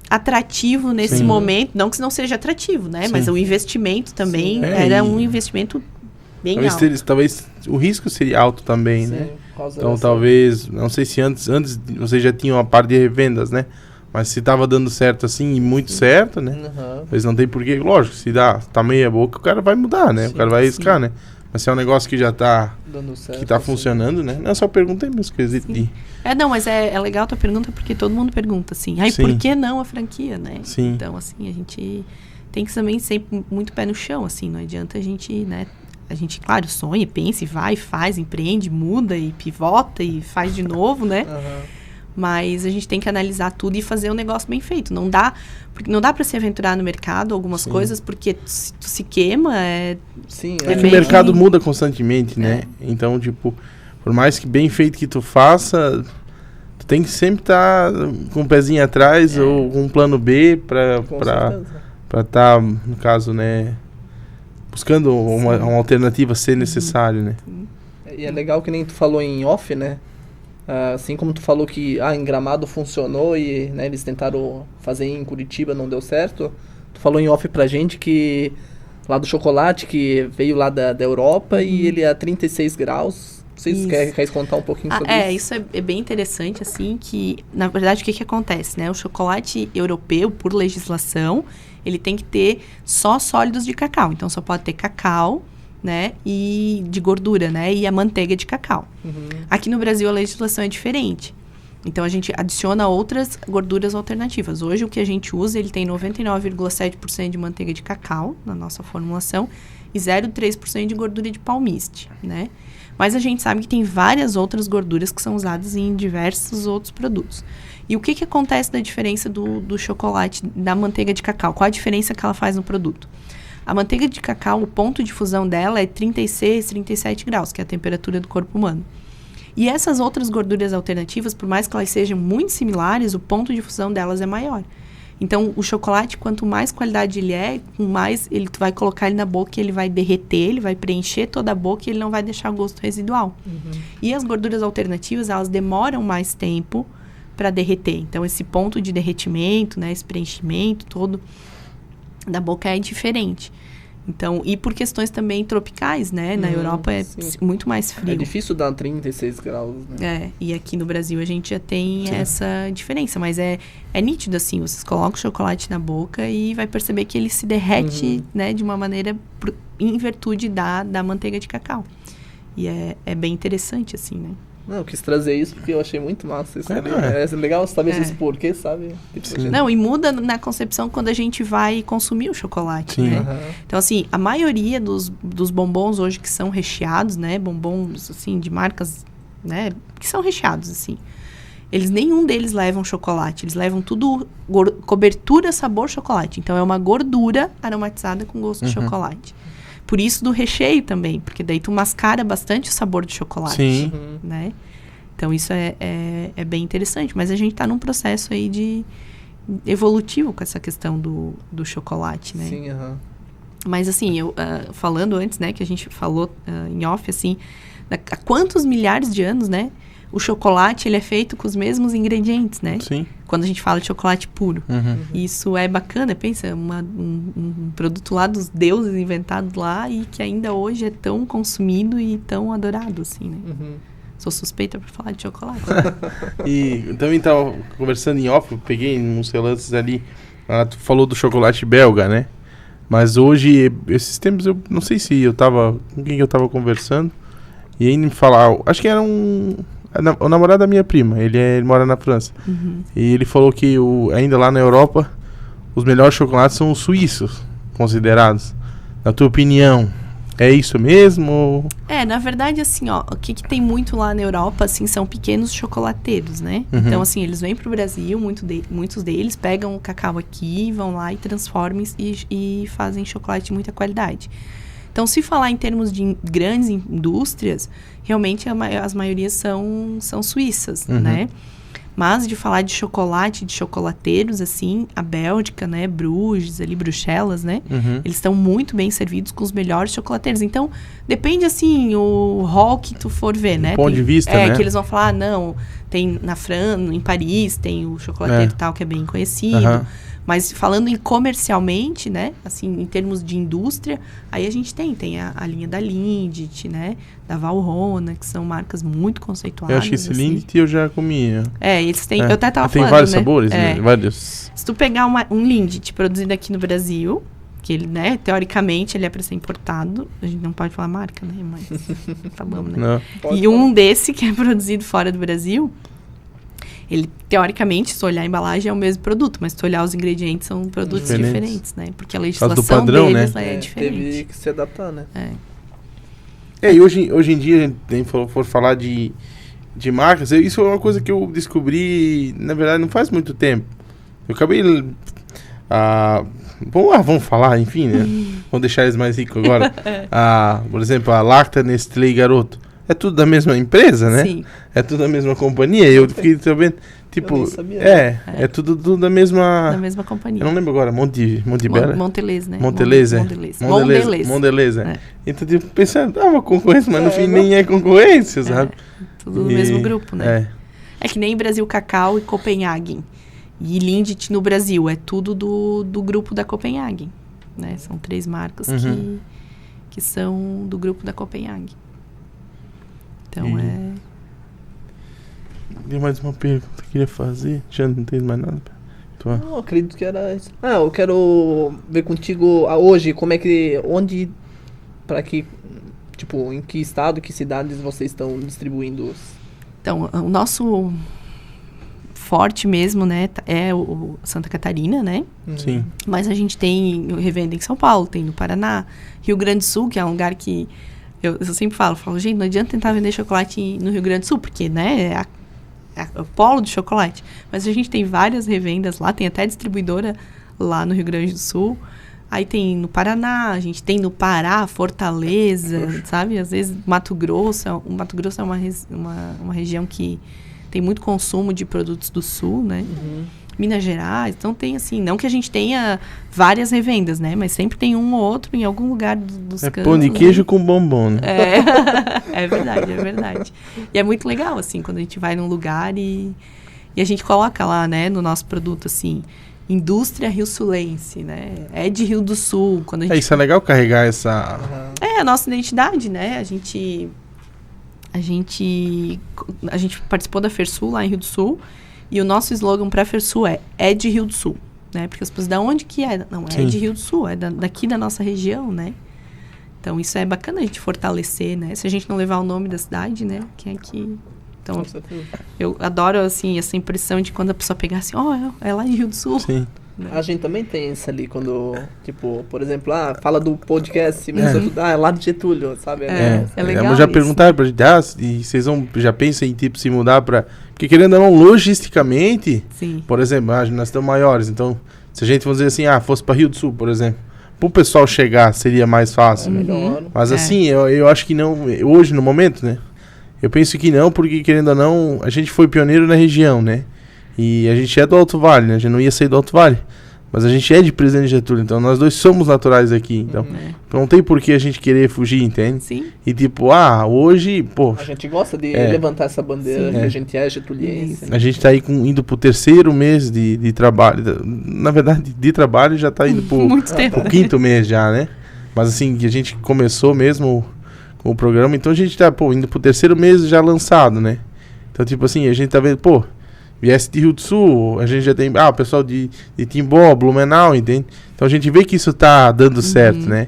atrativo nesse momento, não que não seja atrativo, né? Mas o investimento também era um investimento bem alto. Talvez o risco seria alto também, né? Então talvez, não sei se antes vocês já tinham uma parte de revendas, né? Mas se tava dando certo assim, e muito certo, né? Mas não tem porquê, lógico, se tá meia boca, o cara vai mudar, né? O cara vai arriscar, né? Mas se é um negócio que já tá dando certo, que tá funcionando, né? Não, só pergunta aí mesmo, quesito de... Não, mas é legal a tua pergunta, porque todo mundo pergunta, assim, por que não a franquia, né? Então, assim, a gente tem que também sempre muito pé no chão, assim, não adianta a gente, né? A gente, claro, sonha, pensa, vai, faz, empreende, muda e pivota e faz de novo, né? Mas a gente tem que analisar tudo e fazer um negócio bem feito. Não dá para se aventurar no mercado algumas coisas, porque se tu se queima, que o mercado muda constantemente, né? Então, tipo, por mais que bem feito que tu faça, tu tem que sempre estar com um pezinho atrás ou com um plano B para estar, no caso, né, buscando uma alternativa se necessário, né? E é legal que nem tu falou em off, né? Assim como tu falou que em Gramado funcionou e, né, eles tentaram fazer em Curitiba, não deu certo. Tu falou em off pra gente que lá do chocolate, que veio lá da Europa e ele é a 36 graus. Vocês querem contar um pouquinho sobre isso? Isso é bem interessante, assim, que, na verdade, o que acontece, né? O chocolate europeu, por legislação, ele tem que ter só sólidos de cacau. Então, só pode ter cacau, né, e de gordura, né, e a manteiga de cacau. Aqui no Brasil a legislação é diferente. Então a gente adiciona outras gorduras alternativas. Hoje o que a gente usa, ele tem 99,7% de manteiga de cacau na nossa formulação e 0,3% de gordura de palmiste, né? Mas a gente sabe que tem várias outras gorduras que são usadas em diversos outros produtos. E o que acontece da diferença do chocolate, da manteiga de cacau? Qual a diferença que ela faz no produto? A manteiga de cacau, o ponto de fusão dela é 36, 37 graus, que é a temperatura do corpo humano. E essas outras gorduras alternativas, por mais que elas sejam muito similares, o ponto de fusão delas é maior. Então, o chocolate, quanto mais qualidade ele é, mais ele vai colocar ele na boca, ele vai derreter, ele vai preencher toda a boca e ele não vai deixar gosto residual. E as gorduras alternativas, elas demoram mais tempo para derreter. Então, esse ponto de derretimento, né, esse preenchimento todo da boca é diferente. Então, e por questões também tropicais, né? Na Europa é muito mais frio. É difícil dar 36 graus, né? E aqui no Brasil a gente já tem essa diferença. Mas é nítido, assim, vocês colocam o chocolate na boca e vai perceber que ele se derrete, né? De uma maneira, em virtude da manteiga de cacau. E é bem interessante, assim, né? Não, eu quis trazer isso porque eu achei muito massa isso ali. É legal saber esses porquês, sabe? Não, e muda na concepção quando a gente vai consumir o chocolate, né? Então, assim, a maioria dos bombons hoje que são recheados, né? Bombons, assim, de marcas, né? Que são recheados, assim. Nenhum deles levam chocolate. Eles levam tudo cobertura sabor chocolate. Então, é uma gordura aromatizada com gosto de chocolate. Por isso do recheio também, porque daí tu mascara bastante o sabor do chocolate, né? Então, isso é bem interessante. Mas a gente tá num processo aí de evolutivo com essa questão do chocolate, né? Sim, Mas, assim, falando antes, né, que a gente falou em off, assim, há quantos milhares de anos, né? O chocolate, ele é feito com os mesmos ingredientes, né? Sim. Quando a gente fala de chocolate puro. Isso é bacana, pensa, um produto lá dos deuses inventado lá e que ainda hoje é tão consumido e tão adorado, assim, né? Sou suspeita pra falar de chocolate. E também tava conversando em off, eu peguei uns relances ali, tu falou do chocolate belga, né? Mas hoje, esses tempos, eu não sei se eu tava, com quem eu tava conversando, e aí me falaram, acho que era o namorado da minha prima, ele mora na França. E ele falou que ainda lá na Europa, os melhores chocolates são os suíços, considerados. Na tua opinião, é isso mesmo? Na verdade, assim, ó, o que tem muito lá na Europa, assim, são pequenos chocolateiros, né? Então, assim, eles vêm pro Brasil, muitos deles pegam o cacau aqui, vão lá e transformam e fazem chocolate de muita qualidade. Então, se falar em termos de grandes indústrias, realmente as maiorias são suíças, né? Mas de falar de chocolate, de chocolateiros, assim, a Bélgica, né? Bruges, ali, Bruxelas, né? Eles estão muito bem servidos com os melhores chocolateiros. Então, depende, assim, o hall que tu for ver, né? Ponto de vista, né? Que eles vão falar, não, tem na França, em Paris, tem o chocolateiro tal que é bem conhecido. Mas falando comercialmente, né? Assim, em termos de indústria, aí a gente tem a linha da Lindt, né? Da Valrhona, que são marcas muito conceituadas. Eu acho que esse assim. Lindt eu já comia. Eles têm... Eu até tava tem falando, vários né? sabores, né? Vários. Se tu pegar um Lindt produzido aqui no Brasil, que ele, né? Teoricamente, ele é para ser importado. A gente não pode falar marca, né? Mas acabamos, né? E um desse que é produzido fora do Brasil... Ele, teoricamente, se tu olhar a embalagem, é o mesmo produto, mas se tu olhar os ingredientes, são produtos diferentes, né? Porque a legislação padrão, deles né? é diferente. Teve que se adaptar, né? E hoje em dia, a gente for falar de marcas, isso é uma coisa que eu descobri, na verdade, não faz muito tempo. Eu acabei... vamos falar, enfim, né? Vamos deixar eles mais ricos agora. Por exemplo, a Lacta, Nestlé e Garoto. É tudo da mesma empresa, né? Sim. É tudo da mesma companhia. Eu fiquei sabendo, tipo... É tudo da mesma... Da mesma companhia. Eu não lembro agora, Montebello? Mondelez, né? Mondelez, é. Então, tipo, pensando, uma concorrência, mas no fim nem é concorrência, sabe? Tudo do mesmo grupo, né? É que nem Brasil Cacau e Copenhagen. E Lindt no Brasil, é tudo do grupo da Copenhagen, né? São 3 marcas que são do grupo da Copenhagen. Então, Tem mais uma pergunta que eu queria fazer. Já não tem mais nada. Não, acredito que era isso. Eu quero ver contigo hoje como é que... Onde... Para que... Tipo, em que estado, que cidades vocês estão distribuindo os... Então, o nosso forte mesmo, né? É o Santa Catarina, né? Sim. Mas a gente tem revenda em São Paulo, tem no Paraná. Rio Grande do Sul, que é um lugar que... Eu sempre falo, gente, não adianta tentar vender chocolate no Rio Grande do Sul, porque, né, é o polo de chocolate. Mas a gente tem várias revendas lá, tem até distribuidora lá no Rio Grande do Sul. Aí tem no Paraná, a gente tem no Pará, Fortaleza, sabe? Às vezes Mato Grosso. O Mato Grosso é uma região que tem muito consumo de produtos do Sul, né? Minas Gerais. Então tem assim, não que a gente tenha várias revendas, né? Mas sempre tem um ou outro em algum lugar dos cantos. Pão de queijo com bombom, né? É verdade, é verdade. E é muito legal, assim, quando a gente vai num lugar e a gente coloca lá, né, no nosso produto, assim, Indústria Rio Sulense, né? É de Rio do Sul. Quando a gente... Isso é legal carregar essa... É a nossa identidade, né? A gente participou da FERSUL lá em Rio do Sul e o nosso slogan para a FERSUL é de Rio do Sul, né? Porque as pessoas, da onde que é? Não, é de Rio do Sul, é daqui da nossa região, né? Então, isso é bacana a gente fortalecer, né? Se a gente não levar o nome da cidade, né? Quem é que... Então, eu adoro, assim, essa impressão de quando a pessoa pegar assim, é lá em Rio do Sul. Sim. Né? A gente também tem isso ali, quando, tipo, por exemplo, fala do podcast, é lá de Getúlio, sabe? É legal eu já perguntaram pra gente, e vocês já pensam em, tipo, se mudar pra... Porque querendo ou não, logisticamente, por exemplo, nós estamos maiores, então, se a gente, vamos dizer assim, fosse pra Rio do Sul, por exemplo, pro pessoal chegar seria mais fácil. Melhor. Mas assim, eu acho que não, hoje, no momento, né? Eu penso que não, porque querendo ou não, a gente foi pioneiro na região, né? E a gente é do Alto Vale, né? A gente não ia sair do Alto Vale. Mas a gente é de Presidente Getúlio, então nós dois somos naturais aqui. Então não tem por que a gente querer fugir, entende? Sim. E tipo, hoje, pô... A gente gosta de levantar essa bandeira, que a gente é getuliense. A gente tá aí indo pro 3º mês de trabalho. Na verdade, de trabalho já tá indo pro 5º mês já, né? Mas assim, que a gente começou mesmo... o programa, então a gente tá, indo pro 3º mês já lançado, né? Então, tipo assim, a gente tá vendo, viesse de Rio do Sul, a gente já tem, o pessoal de Timbó, Blumenau, entende? Então a gente vê que isso tá dando certo, né?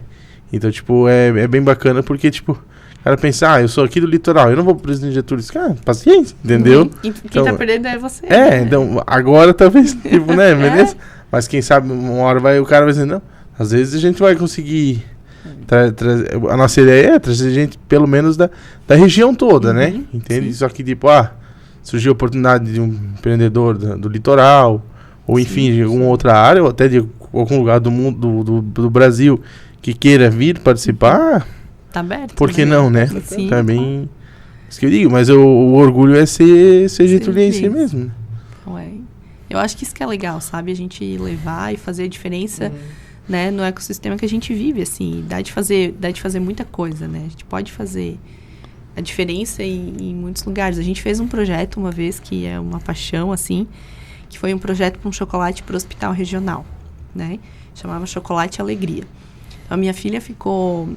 Então, tipo, é bem bacana, porque, tipo, o cara pensa, eu sou aqui do litoral, eu não vou pro Presidente Getúlio, paciência, entendeu? E quem tá perdendo é você. Então, agora talvez, tipo, né, beleza? Mas quem sabe, uma hora o cara vai dizer, não, às vezes a gente vai conseguir... a nossa ideia é trazer gente, pelo menos, da região toda, né? Entende? Só que, tipo, surgiu a oportunidade de um empreendedor do litoral, ou enfim, de alguma outra área, ou até de algum lugar do mundo, do Brasil, que queira vir participar, tá aberto. Por que não, né? Sim. Também, isso que eu digo, mas o orgulho é ser getuliense mesmo. Então, eu acho que isso que é legal, sabe? A gente levar e fazer a diferença... né, no ecossistema que a gente vive, assim, dá de fazer muita coisa, né? A gente pode fazer a diferença em muitos lugares. A gente fez um projeto uma vez que é uma paixão, assim, que foi um projeto para um chocolate para o hospital regional, né? Chamava Chocolate Alegria. Então, a minha filha ficou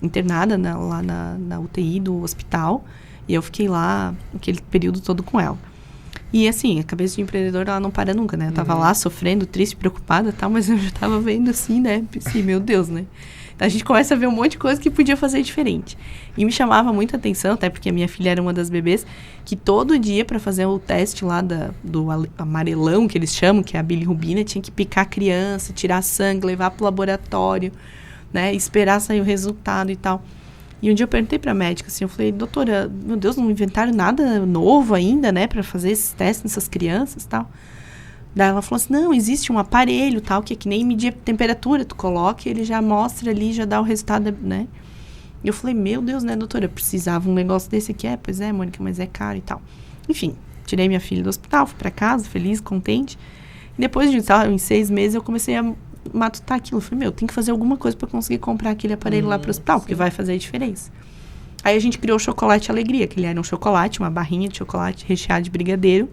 internada lá na UTI do hospital e eu fiquei lá aquele período todo com ela. E assim, a cabeça de empreendedor, ela não para nunca, né? Eu tava lá sofrendo, triste, preocupada e tal, mas eu já tava vendo assim, né? Assim, meu Deus, né? Então a gente começa a ver um monte de coisa que podia fazer diferente. E me chamava muita atenção, até porque a minha filha era uma das bebês, que todo dia para fazer o teste lá do amarelão, que eles chamam, que é a bilirrubina, tinha que picar a criança, tirar sangue, levar pro laboratório, né? Esperar sair o resultado e tal. E um dia eu perguntei pra médica, assim, eu falei, doutora, meu Deus, não inventaram nada novo ainda, né, pra fazer esses testes nessas crianças e tal. Daí ela falou assim, não, existe um aparelho, tal, que é que nem medir a temperatura, tu coloca e ele já mostra ali, já dá o resultado, né. E eu falei, meu Deus, né, doutora, eu precisava um negócio desse aqui. Pois é, Mônica, mas é caro e tal. Enfim, tirei minha filha do hospital, fui pra casa, feliz, contente. E depois de, em 6 meses, eu comecei a matutar aquilo. Eu falei, tem que fazer alguma coisa para conseguir comprar aquele aparelho lá pro hospital, porque vai fazer a diferença. Aí a gente criou o Chocolate Alegria, que ele era um chocolate, uma barrinha de chocolate recheado de brigadeiro,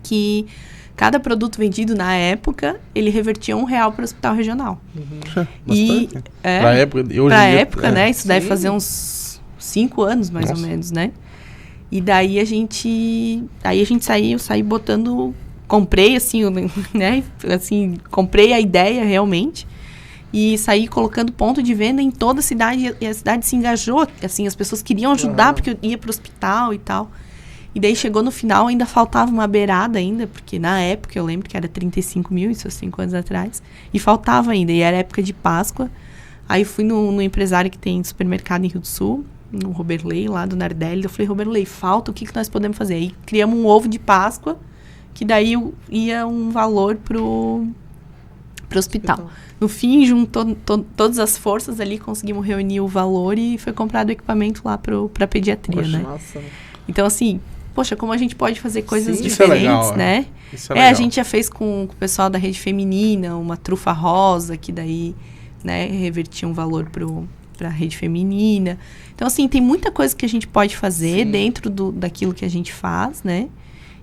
que cada produto vendido na época, ele revertia R$1 para o hospital regional. E pra época, né? Isso deve fazer uns 5 anos, mais ou menos, né? E daí eu saí botando... Comprei, assim, né? Assim, comprei a ideia realmente e saí colocando ponto de venda em toda a cidade e a cidade se engajou, assim, as pessoas queriam ajudar porque eu ia pro hospital e tal. E daí chegou no final, ainda faltava uma beirada ainda, porque na época eu lembro que era 35 mil, isso há 5 anos atrás, e faltava ainda, e era época de Páscoa. Aí fui no empresário que tem supermercado em Rio do Sul, no Roberley, lá do Nardelli. Eu falei, Roberley, falta, o que nós podemos fazer? Aí criamos um ovo de Páscoa, que daí ia um valor pro hospital. No fim, juntou todas as forças ali, conseguimos reunir o valor e foi comprado o equipamento lá pra pediatria, né? Nossa. Então, assim, poxa, como a gente pode fazer coisas diferentes, legal, né? Isso é legal. A gente já fez com o pessoal da rede feminina, uma trufa rosa, que daí, né, revertia um valor pra rede feminina. Então, assim, tem muita coisa que a gente pode fazer dentro daquilo que a gente faz, né?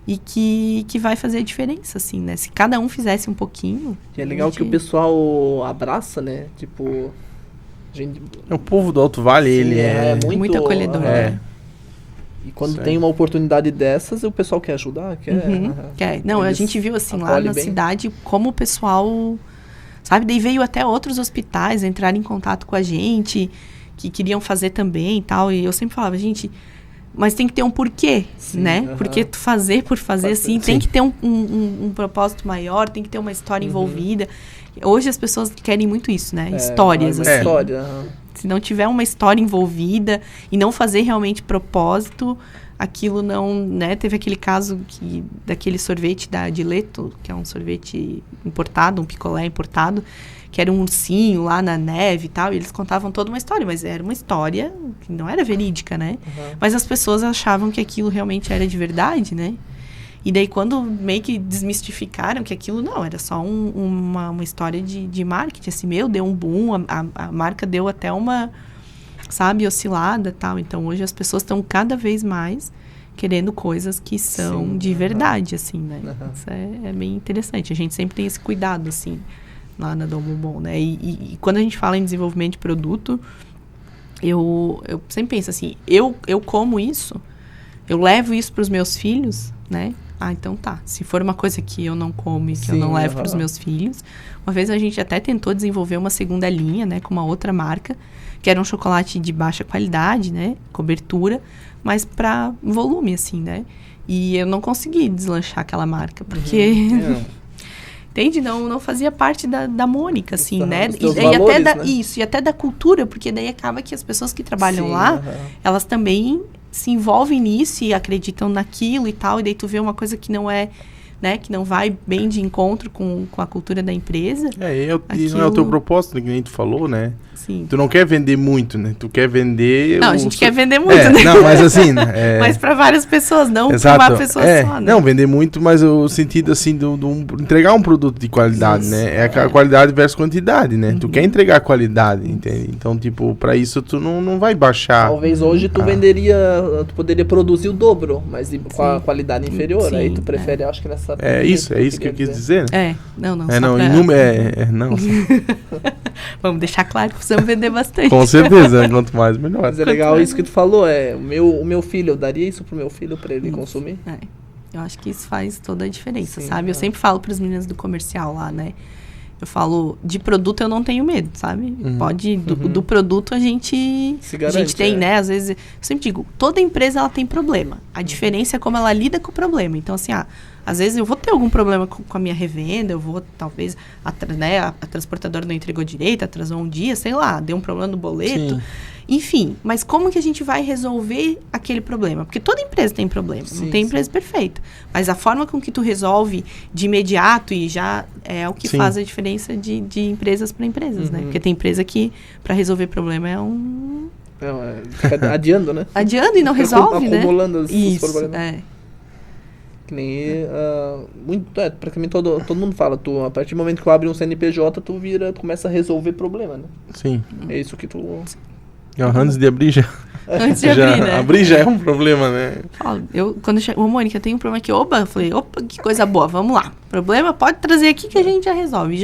E que vai fazer a diferença, assim, né? Se cada um fizesse um pouquinho... E é legal que o pessoal abraça, né? Tipo... O povo do Alto Vale, ele é muito acolhedor, né? E quando tem uma oportunidade dessas, o pessoal quer ajudar, quer. Não, a gente viu, assim, lá na cidade, como o pessoal... Sabe? Daí veio até outros hospitais entrar em contato com a gente, que queriam fazer também e tal. E eu sempre falava, gente... Mas tem que ter um porquê, né? Porque tu fazer por fazer, assim, tem que ter um propósito maior, tem que ter uma história envolvida. Hoje as pessoas querem muito isso, né? Histórias, assim. História, Se não tiver uma história envolvida e não fazer realmente propósito, aquilo não, né? Teve aquele caso daquele sorvete da Dileto, que é um sorvete importado, um picolé importado, que era um ursinho lá na neve e tal, e eles contavam toda uma história, mas era uma história que não era verídica, né? Mas as pessoas achavam que aquilo realmente era de verdade, né? E daí quando meio que desmistificaram que aquilo não, era só uma história de marketing, assim, deu um boom, a marca deu até uma, sabe, oscilada e tal. Então hoje as pessoas estão cada vez mais querendo coisas que são de verdade, assim, né? Isso é bem interessante. A gente sempre tem esse cuidado, assim, lá na Dom Bombom, né? E quando a gente fala em desenvolvimento de produto, eu sempre penso assim, eu como isso, eu levo isso para os meus filhos, né? Então tá. Se for uma coisa que eu não como e que eu não levo para os meus filhos, uma vez a gente até tentou desenvolver uma segunda linha, né? Com uma outra marca, que era um chocolate de baixa qualidade, né? Cobertura, mas para volume, assim, né? E eu não consegui deslanchar aquela marca, porque... Entende? Não fazia parte da Mônica, assim, né? E até da cultura, porque daí acaba que as pessoas que trabalham lá, elas também se envolvem nisso e acreditam naquilo e tal, e daí tu vê uma coisa que não é, né, que não vai bem de encontro com a cultura da empresa. E não é o teu propósito, que nem tu falou, né? Sim. Tu não quer vender muito, né? Tu quer vender... Não, a gente quer vender muito, né? Não, mas assim... né? Mas para várias pessoas, não para uma pessoa só, né? Não, vender muito, mas o sentido, assim, entregar um produto de qualidade, né? É a qualidade versus quantidade, né? Tu quer entregar qualidade, entende? Então, tipo, para isso tu não vai baixar. Talvez hoje tu poderia produzir o dobro, mas com a qualidade inferior. Aí tu prefere, acho que nessa... É isso que eu quis dizer, né? Não. Não. Vamos deixar claro que precisamos vender bastante. Com certeza, quanto mais, melhor. Mas é legal isso que tu falou, o meu filho, eu daria isso pro meu filho pra ele consumir? Eu acho que isso faz toda a diferença, sabe? Eu sempre falo pros meninos do comercial lá, né? Eu falo, de produto eu não tenho medo, sabe? Do produto a gente tem, né? Às vezes, eu sempre digo, toda empresa ela tem problema. A diferença é como ela lida com o problema. Então, assim, às vezes eu vou ter algum problema com a minha revenda, eu vou, talvez, a transportadora não entregou direito, atrasou um dia, sei lá, deu um problema no boleto. Sim. Enfim, mas como que a gente vai resolver aquele problema? Porque toda empresa tem problema, não tem empresa perfeita. Mas a forma com que tu resolve de imediato e já é o que faz a diferença de empresas para empresas, né? Porque tem empresa que, para resolver problema, fica adiando, né? Adiando e não resolve, né? Acumulando os problemas. Que nem praticamente todo mundo fala, a partir do momento que tu abre um CNPJ, tu começa a resolver problema, né? Sim. É isso que tu... Antes de abrir Antes de abrir, né? Abrir já é um problema, né? Quando chegou, Mônica, tem um problema aqui, eu falei, que coisa boa, vamos lá. Problema, pode trazer aqui que a gente já resolve,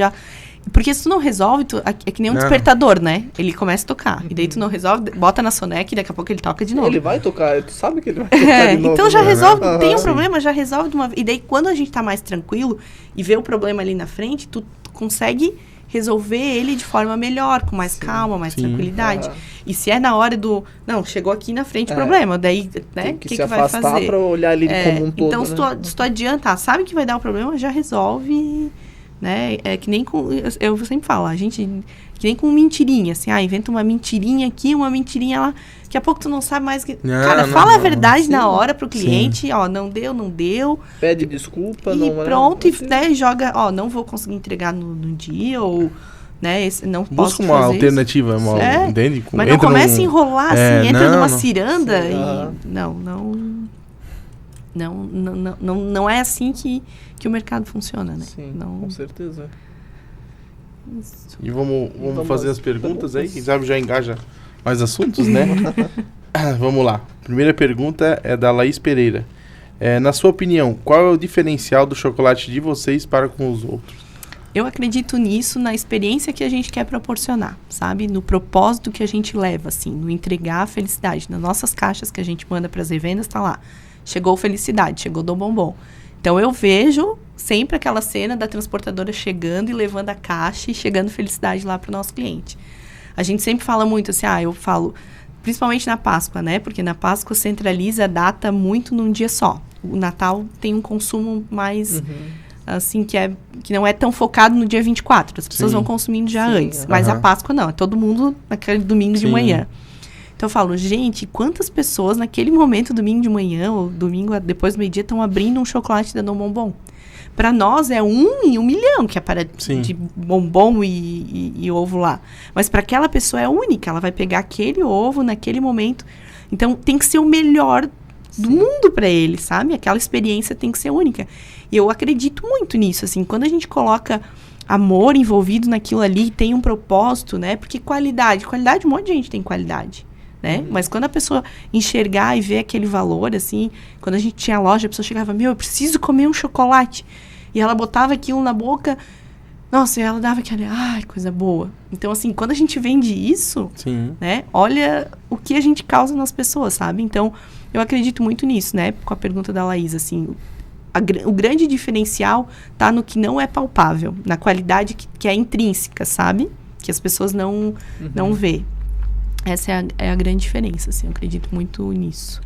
Porque se tu não resolve, é que nem um despertador, né? Ele começa a tocar. E daí tu não resolve, bota na soneca e daqui a pouco ele toca de novo. Ele vai tocar, tu sabe que ele vai tocar de novo. Então já resolve, tem um problema, já resolve de uma vez. E daí quando a gente tá mais tranquilo e vê o problema ali na frente, tu consegue resolver ele de forma melhor, com mais calma, mais tranquilidade. E se é na hora não, chegou aqui na frente o problema, daí, né, tem que vai fazer? Pra olhar ele como um todo, então, se tu adianta, sabe que vai dar um problema, já resolve né? É que nem com... Eu sempre falo, a gente... Que nem com mentirinha, assim, inventa uma mentirinha aqui, uma mentirinha lá, daqui a pouco tu não sabe mais... Cara, fala a verdade na hora pro cliente, não deu. Pede desculpa. E pronto, e né, joga, não vou conseguir entregar no dia, ou... Né, não posso busca uma alternativa, entende? Mas não começa a enrolar, assim, entra numa ciranda e... Não é assim que o mercado funciona, né? Sim, com certeza. Isso. E vamos fazer as perguntas aí, quem sabe já engaja mais assuntos, né? Vamos lá. Primeira pergunta é da Laís Pereira. Na sua opinião, qual é o diferencial do chocolate de vocês para com os outros? Eu acredito nisso, na experiência que a gente quer proporcionar, sabe? No propósito que a gente leva, assim, no entregar a felicidade. Nas nossas caixas que a gente manda para as revendas, tá lá. Chegou felicidade, chegou Dom Bombom. Então, eu vejo sempre aquela cena da transportadora chegando e levando a caixa e chegando felicidade lá para o nosso cliente. A gente sempre fala muito assim, eu falo, principalmente na Páscoa, né? Porque na Páscoa centraliza a data muito num dia só. O Natal tem um consumo mais... assim, que não é tão focado no dia 24. As pessoas vão consumindo já antes. Mas a Páscoa não, é todo mundo naquele domingo de manhã. Então eu falo, gente, quantas pessoas naquele momento, domingo de manhã, ou domingo depois do meio-dia, estão abrindo um chocolate da Dom Bombom? Para nós é 1 em 1 milhão que aparece de bombom e ovo lá. Mas para aquela pessoa é única, ela vai pegar aquele ovo naquele momento. Então tem que ser o melhor do mundo para ele, sabe? Aquela experiência tem que ser única. E eu acredito muito nisso, assim, quando a gente coloca amor envolvido naquilo ali, tem um propósito, né? Porque qualidade, um monte de gente tem qualidade, né? Mas quando a pessoa enxergar e ver aquele valor, assim, quando a gente tinha loja, a pessoa chegava, eu preciso comer um chocolate. E ela botava aquilo na boca, nossa, e ela dava aquele, coisa boa. Então, assim, quando a gente vende isso, né? Olha o que a gente causa nas pessoas, sabe? Então, eu acredito muito nisso, né? Com a pergunta da Laís, assim, o grande diferencial tá no que não é palpável, na qualidade que é intrínseca, sabe? Que as pessoas não vê. Essa é a grande diferença, assim, eu acredito muito nisso.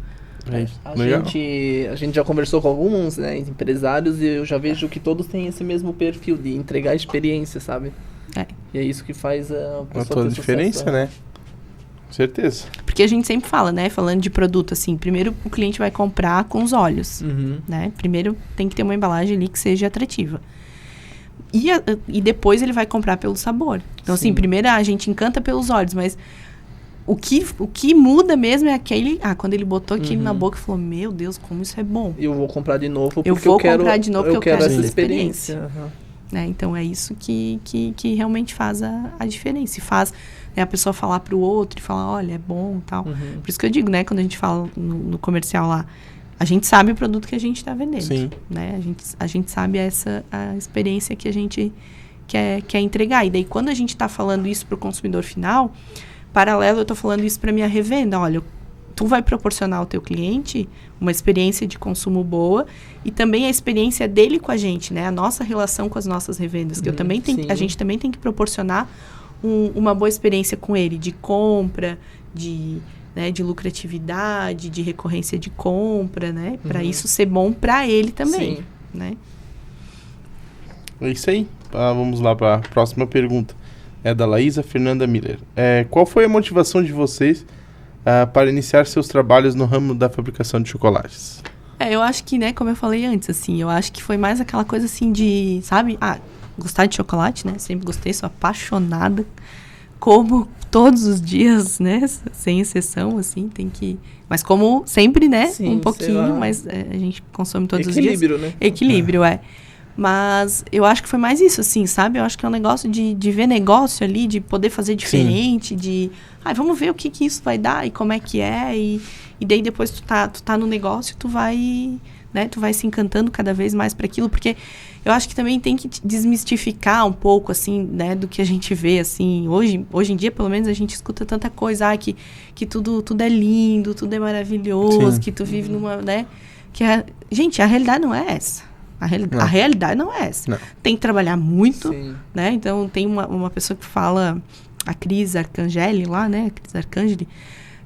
A gente já conversou com alguns, né, empresários, e eu já vejo que todos têm esse mesmo perfil de entregar experiência, sabe? E é isso que faz a pessoa ter diferença, sucesso, né? Com certeza. Porque a gente sempre fala, né, falando de produto, assim, primeiro o cliente vai comprar com os olhos, né? Primeiro tem que ter uma embalagem ali que seja atrativa. E depois ele vai comprar pelo sabor. Então, assim, primeiro a gente encanta pelos olhos, mas o que muda mesmo é aquele... quando ele botou aquilo na boca e falou, meu Deus, como isso é bom. Eu vou comprar de novo porque eu quero essa experiência. Né? Então, é isso que realmente faz a diferença. E faz, né, a pessoa falar pro outro e falar, olha, é bom e tal. Por isso que eu digo, né, quando a gente fala no comercial lá, a gente sabe o produto que a gente está vendendo. Sim. Né? A gente sabe a experiência que a gente quer entregar. E daí, quando a gente está falando isso pro consumidor final, paralelo, eu estou falando isso para minha revenda. Olha, tu vai proporcionar ao teu cliente uma experiência de consumo boa e também a experiência dele com a gente, né? A nossa relação com as nossas revendas, que a gente também tem que proporcionar uma boa experiência com ele, de compra, de lucratividade, de recorrência de compra, né? Para isso ser bom para ele também, né? É isso aí. Vamos lá para a próxima pergunta. É da Laísa Fernanda Miller. Qual foi a motivação de vocês para iniciar seus trabalhos no ramo da fabricação de chocolates? Eu acho que, né, como eu falei antes, assim, eu acho que foi mais aquela coisa assim de, sabe, gostar de chocolate, né? Sempre gostei, sou apaixonada. Como todos os dias, né? Sem exceção, assim, tem que... Mas como sempre, né? Um pouquinho, mas a gente consome todos os dias. Equilíbrio, né? Equilíbrio, Mas eu acho que foi mais isso, assim, sabe? Eu acho que é um negócio de ver negócio ali, de poder fazer diferente, de... vamos ver o que isso vai dar e como é que é. E daí depois tu tá no negócio, tu vai, né? Tu vai se encantando cada vez mais para aquilo, porque eu acho que também tem que desmistificar um pouco, assim, né? Do que a gente vê, assim. Hoje em dia, pelo menos, a gente escuta tanta coisa, que tudo é lindo, tudo é maravilhoso, que tu vive numa, né? Gente, a realidade não é essa. A realidade não é essa. Não. Tem que trabalhar muito, né? Então, tem uma pessoa que fala, a Cris Arcangeli lá, né? A Cris Arcangeli,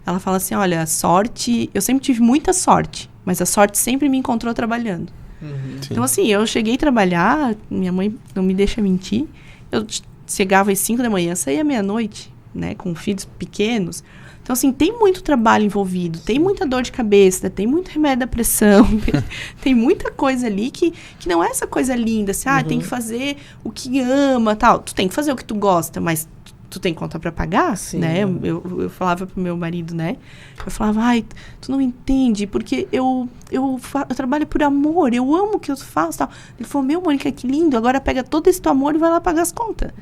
ela fala assim, olha, a sorte... Eu sempre tive muita sorte, mas a sorte sempre me encontrou trabalhando. Então, assim, eu cheguei a trabalhar, minha mãe não me deixa mentir, eu chegava às 5 da manhã, saía meia-noite, né, com filhos pequenos. Então, assim, tem muito trabalho envolvido, tem muita dor de cabeça, tem muito remédio da pressão, tem muita coisa ali que não é essa coisa linda, assim, tem que fazer o que ama, tal. Tu tem que fazer o que tu gosta, mas tu tem conta pra pagar, né? Eu falava pro meu marido, né? Eu falava, tu não entende, porque eu trabalho por amor, eu amo o que eu faço, tal. Ele falou, Mônica, que lindo, agora pega todo esse teu amor e vai lá pagar as contas,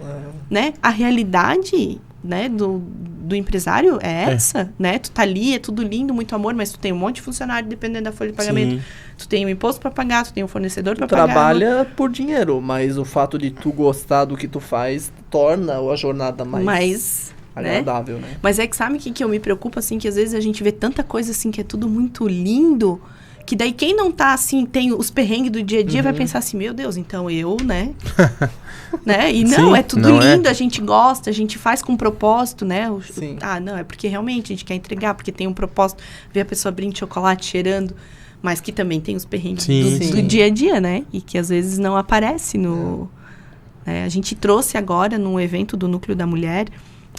né? A realidade, né, do empresário é essa, né? Tu tá ali, é tudo lindo, muito amor, mas tu tem um monte de funcionário dependendo da folha de pagamento. Sim. Tu tem um imposto pra pagar, tu tem um fornecedor pra pagar. Tu trabalha por dinheiro, mas o fato de tu gostar do que tu faz torna a jornada mais agradável, né? Mas é que sabe o que eu me preocupo, assim, que às vezes a gente vê tanta coisa, assim, que é tudo muito lindo, que daí quem não tá, assim, tem os perrengues do dia a dia, vai pensar assim, meu Deus, então eu, né? né? E não, é tudo lindo, a gente gosta, a gente faz com propósito, né? Não, é porque realmente a gente quer entregar, porque tem um propósito, ver a pessoa abrindo chocolate, cheirando, mas que também tem os perrengues do dia a dia, né? E que às vezes não aparece no... A gente trouxe agora, num evento do Núcleo da Mulher,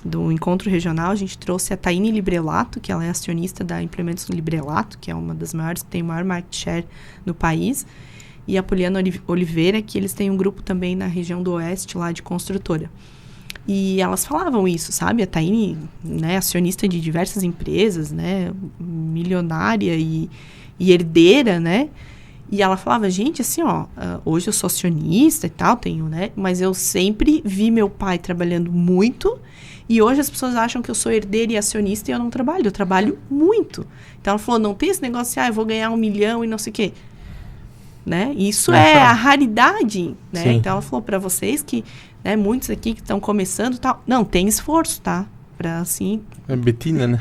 do Encontro Regional, a gente trouxe a Taine Librelato, que ela é acionista da Implementos Librelato, que é uma das maiores, que tem o maior market share no país, e a Poliana Oliveira, que eles têm um grupo também na região do Oeste, lá de construtora. E elas falavam isso, sabe? A Taine, né, acionista de diversas empresas, né, milionária e herdeira, né? E ela falava, gente, assim, hoje eu sou acionista e tal, tenho, né? Mas eu sempre vi meu pai trabalhando muito e hoje as pessoas acham que eu sou herdeira e acionista e eu não trabalho. Eu trabalho muito. Então, ela falou, não tem esse negócio assim, eu vou ganhar 1 milhão e não sei o quê. Né? Isso é a raridade, né? Sim. Então, ela falou para vocês que, né, muitos aqui que estão começando e tal, não, tem esforço, tá? Pra, assim... É Betina, né?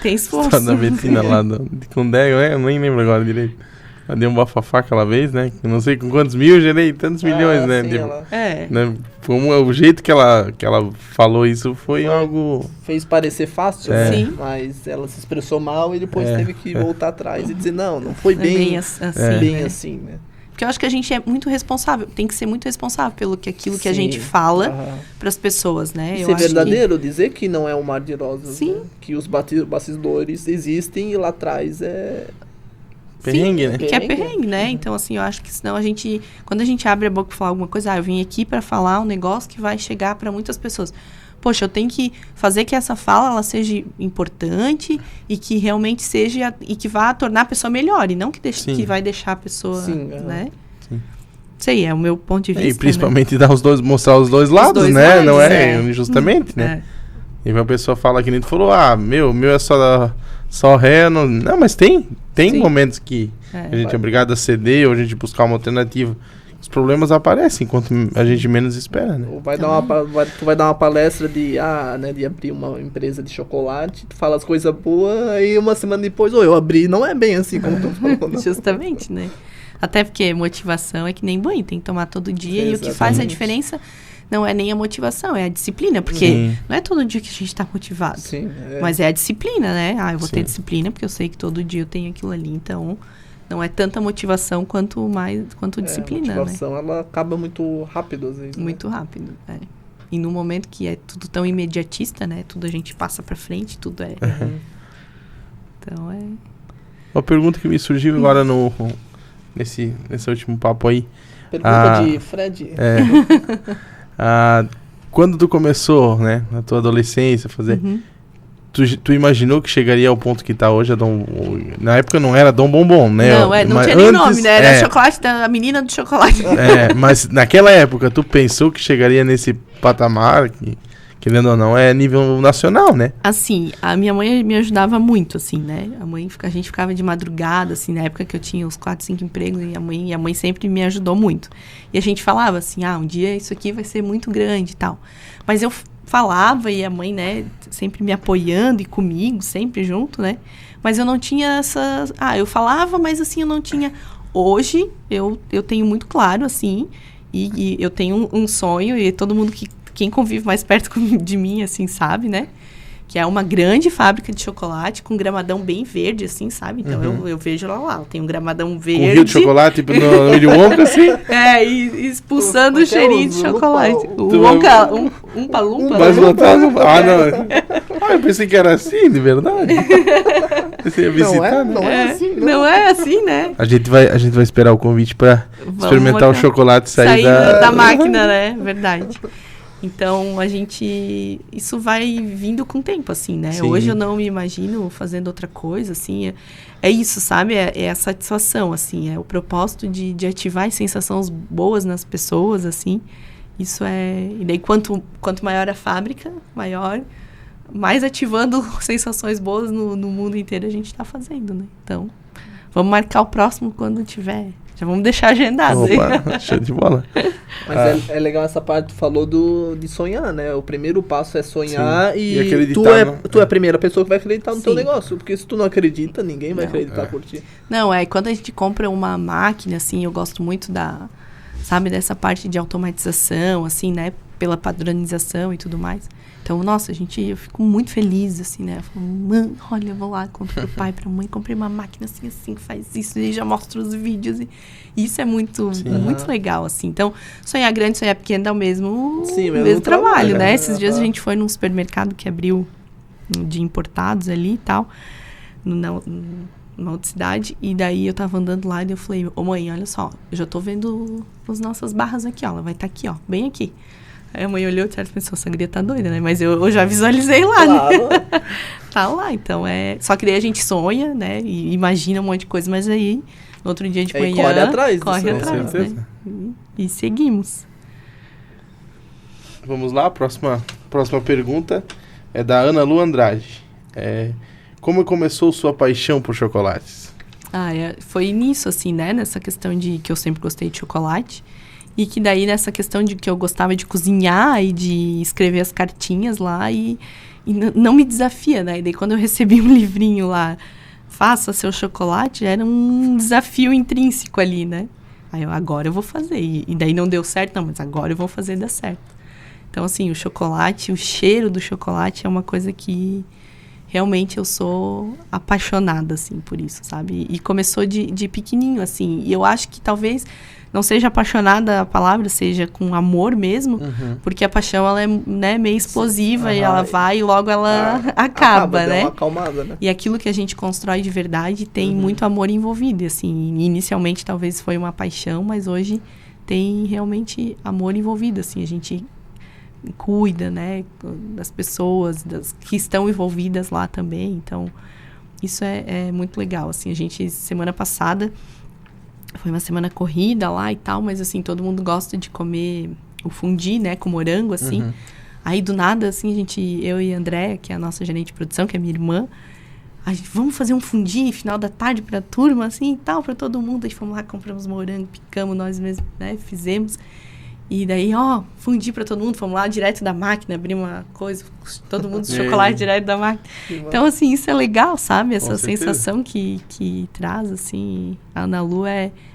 Tem esforço. Da Betina lá de Condé, eu nem lembro agora direito. Ela deu um bafafá aquela vez, né? Eu não sei com quantos mil, gerei tantos milhões, né? Sim, né? O jeito que ela falou isso foi algo... Fez parecer fácil, né? Mas ela se expressou mal e depois teve que voltar atrás e dizer, não foi bem assim, né? Porque eu acho que a gente é muito responsável, tem que ser muito responsável pelo que aquilo que a gente fala para as pessoas, né? Isso é verdadeiro, dizer que não é um mar de rosas, né? Que os bastidores existem e lá atrás é... Perrengue, né? Que é perrengue, né? Então, assim, eu acho que senão a gente... Quando a gente abre a boca e falar alguma coisa, eu vim aqui para falar um negócio que vai chegar para muitas pessoas. Poxa, eu tenho que fazer que essa fala, ela seja importante e que realmente seja... E que vá tornar a pessoa melhor e não que vai deixar a pessoa, né? Sim. Sei, é o meu ponto de vista. E principalmente mostrar os dois lados, né? Lados, não é justamente, né? E uma pessoa fala que nem tu falou, meu é só ré, não, mas tem momentos que a gente é obrigado a ceder ou a gente buscar uma alternativa. Os problemas aparecem enquanto a gente menos espera, né? Tu vai dar uma palestra de abrir uma empresa de chocolate, tu fala as coisas boas, aí uma semana depois, eu abri, não é bem assim como tu falou. Justamente, né? Até porque motivação é que nem banho, tem que tomar todo dia. Exatamente. E o que faz a diferença não é nem a motivação, é a disciplina. Porque não é todo dia que a gente está motivado. Sim, mas é a disciplina, né? Eu vou ter disciplina porque eu sei que todo dia eu tenho aquilo ali. Então, não é tanta motivação quanto disciplina, a motivação, ela acaba muito rápido, às vezes. Muito rápido, E no momento que é tudo tão imediatista, né? Tudo a gente passa pra frente, tudo é... Então, Uma pergunta que me surgiu agora nesse último papo aí. Pergunta de Fred. Quando tu começou, né, na tua adolescência, fazer... Tu imaginou que chegaria ao ponto que tá hoje? Na época não era Dom Bombom, né? Não tinha nem nome, né? Era chocolate a menina do chocolate. Mas naquela época tu pensou que chegaria nesse patamar que, querendo ou não, é nível nacional, né? Assim, a minha mãe me ajudava muito, assim, né? A gente ficava de madrugada, assim, na época que eu tinha uns 4, 5 empregos, e a mãe sempre me ajudou muito. E a gente falava assim, um dia isso aqui vai ser muito grande e tal. Mas eu falava e a mãe, né, sempre me apoiando e comigo, sempre junto, né? Mas eu não tinha essa... eu falava, mas assim, eu não tinha... Hoje, eu tenho muito claro, assim, e eu tenho um sonho, e todo mundo quem convive mais perto de mim, assim, sabe, né? que é uma grande fábrica de chocolate com gramadão bem verde, assim, sabe? Então eu vejo lá, tem um gramadão verde. Um rio de chocolate, tipo no Willy Wonka, assim? E expulsando o cheirinho de chocolate. O Wonka, Umpa-Lumpa. Mas não. Eu pensei que era assim, de verdade. Você ia visitar, não é assim, não. Não é assim, né? A gente vai esperar o convite para experimentar o chocolate sair da máquina, né? Verdade. Então, isso vai vindo com o tempo, assim, né? Sim. Hoje eu não me imagino fazendo outra coisa, assim. É isso, sabe? É a satisfação, assim. É o propósito de ativar as sensações boas nas pessoas, assim. Isso é... E daí, quanto maior a fábrica, mais ativando sensações boas no mundo inteiro a gente está fazendo, né? Então, vamos marcar o próximo quando tiver... Já vamos deixar agendado. Opa, show de bola. Mas é legal essa parte, tu falou de sonhar, né? O primeiro passo é sonhar e acreditar tu é a primeira pessoa que vai acreditar no teu negócio. Porque se tu não acredita, ninguém vai acreditar por ti. Não, quando a gente compra uma máquina, assim, eu gosto muito dessa parte de automatização, assim, né? Pela padronização e tudo mais. Então, nossa, eu fico muito feliz, assim, né? Eu falo, mãe, olha, eu vou lá, compro pro pai, pra mãe, comprei uma máquina assim, que faz isso, e já mostro os vídeos. E isso é muito legal, assim. Então, sonhar grande, sonhar pequeno dá o mesmo trabalho, né? Esses dias a gente foi num supermercado que abriu de importados ali e tal, numa outra cidade, e daí eu tava andando lá e eu falei, mãe, olha só, eu já tô vendo as nossas barras aqui, ó, ela vai estar aqui, ó, bem aqui. Aí a mãe olhou e pensou, essa guria tá doida, né? Mas eu já visualizei lá, claro. Né? Tá lá, então Só que daí a gente sonha, né? E imagina um monte de coisa, mas aí, no outro dia de manhã... Corre atrás, né? E seguimos. Vamos lá, próxima pergunta é da Ana Lu Andrade. Como começou sua paixão por chocolates? Foi nisso, assim, né? Nessa questão de que eu sempre gostei de chocolate. E que daí, nessa questão de que eu gostava de cozinhar e de escrever as cartinhas lá e não me desafia, né? E daí, quando eu recebi um livrinho lá, faça seu chocolate, era um desafio intrínseco ali, né? Aí agora eu vou fazer. E daí não deu certo, não, mas agora eu vou fazer dar certo. Então, assim, o chocolate, o cheiro do chocolate é uma coisa que realmente eu sou apaixonada, assim, por isso, sabe? E começou de pequenininho, assim. E eu acho que talvez... Não seja apaixonada a palavra, seja com amor mesmo, porque a paixão, ela é, né, meio explosiva e ela vai e logo ela acaba, né? Dá uma acalmada, né? E aquilo que a gente constrói de verdade tem muito amor envolvido. E, assim, inicialmente talvez foi uma paixão, mas hoje tem realmente amor envolvido. Assim, a gente cuida, né, das pessoas que estão envolvidas lá também. Então, isso é muito legal. Assim, a gente, semana passada... Foi uma semana corrida lá e tal, mas assim, todo mundo gosta de comer o fundi, né, com morango, assim. Aí, do nada, assim, eu e a Andréa, que é a nossa gerente de produção, que é minha irmã, a gente, vamos fazer um fundi final da tarde pra turma, assim, e tal, pra todo mundo. Aí fomos lá, compramos morango, picamos nós mesmos, né, fizemos. E daí, fundi pra todo mundo, fomos lá direto da máquina, abrimos uma coisa, todo mundo chocolate direto da máquina. Então, assim, isso é legal, sabe? Essa sensação que traz, assim, a Ana Lu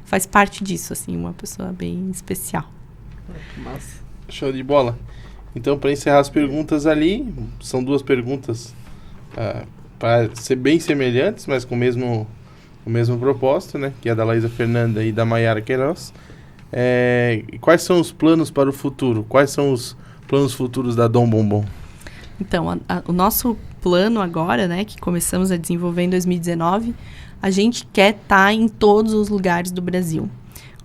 faz parte disso, assim, uma pessoa bem especial. Massa. Show de bola. Então, para encerrar as perguntas ali, são duas perguntas para ser bem semelhantes, mas com o mesmo propósito, né? Que é da Laísa Fernanda e da Maiara Queiroz. Quais são os planos para o futuro? Quais são os planos futuros da Dom Bombom? Então, o nosso plano agora, né, que começamos a desenvolver em 2019, a gente quer estar em todos os lugares do Brasil,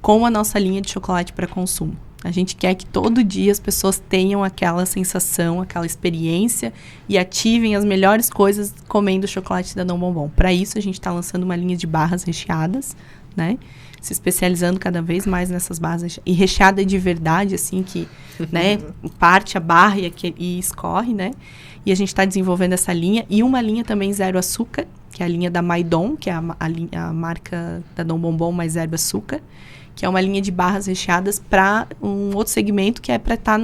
com a nossa linha de chocolate para consumo. A gente quer que todo dia as pessoas tenham aquela sensação, aquela experiência e ativem as melhores coisas comendo o chocolate da Dom Bombom. Para isso, a gente está lançando uma linha de barras recheadas, né? Se especializando cada vez mais nessas barras e recheada de verdade, assim, que, né, parte a barra e escorre, né? E a gente está desenvolvendo essa linha e uma linha também zero açúcar, que é a linha da Maidon, que é a marca da Dom Bombom mais zero açúcar, que é uma linha de barras recheadas para um outro segmento que é para estar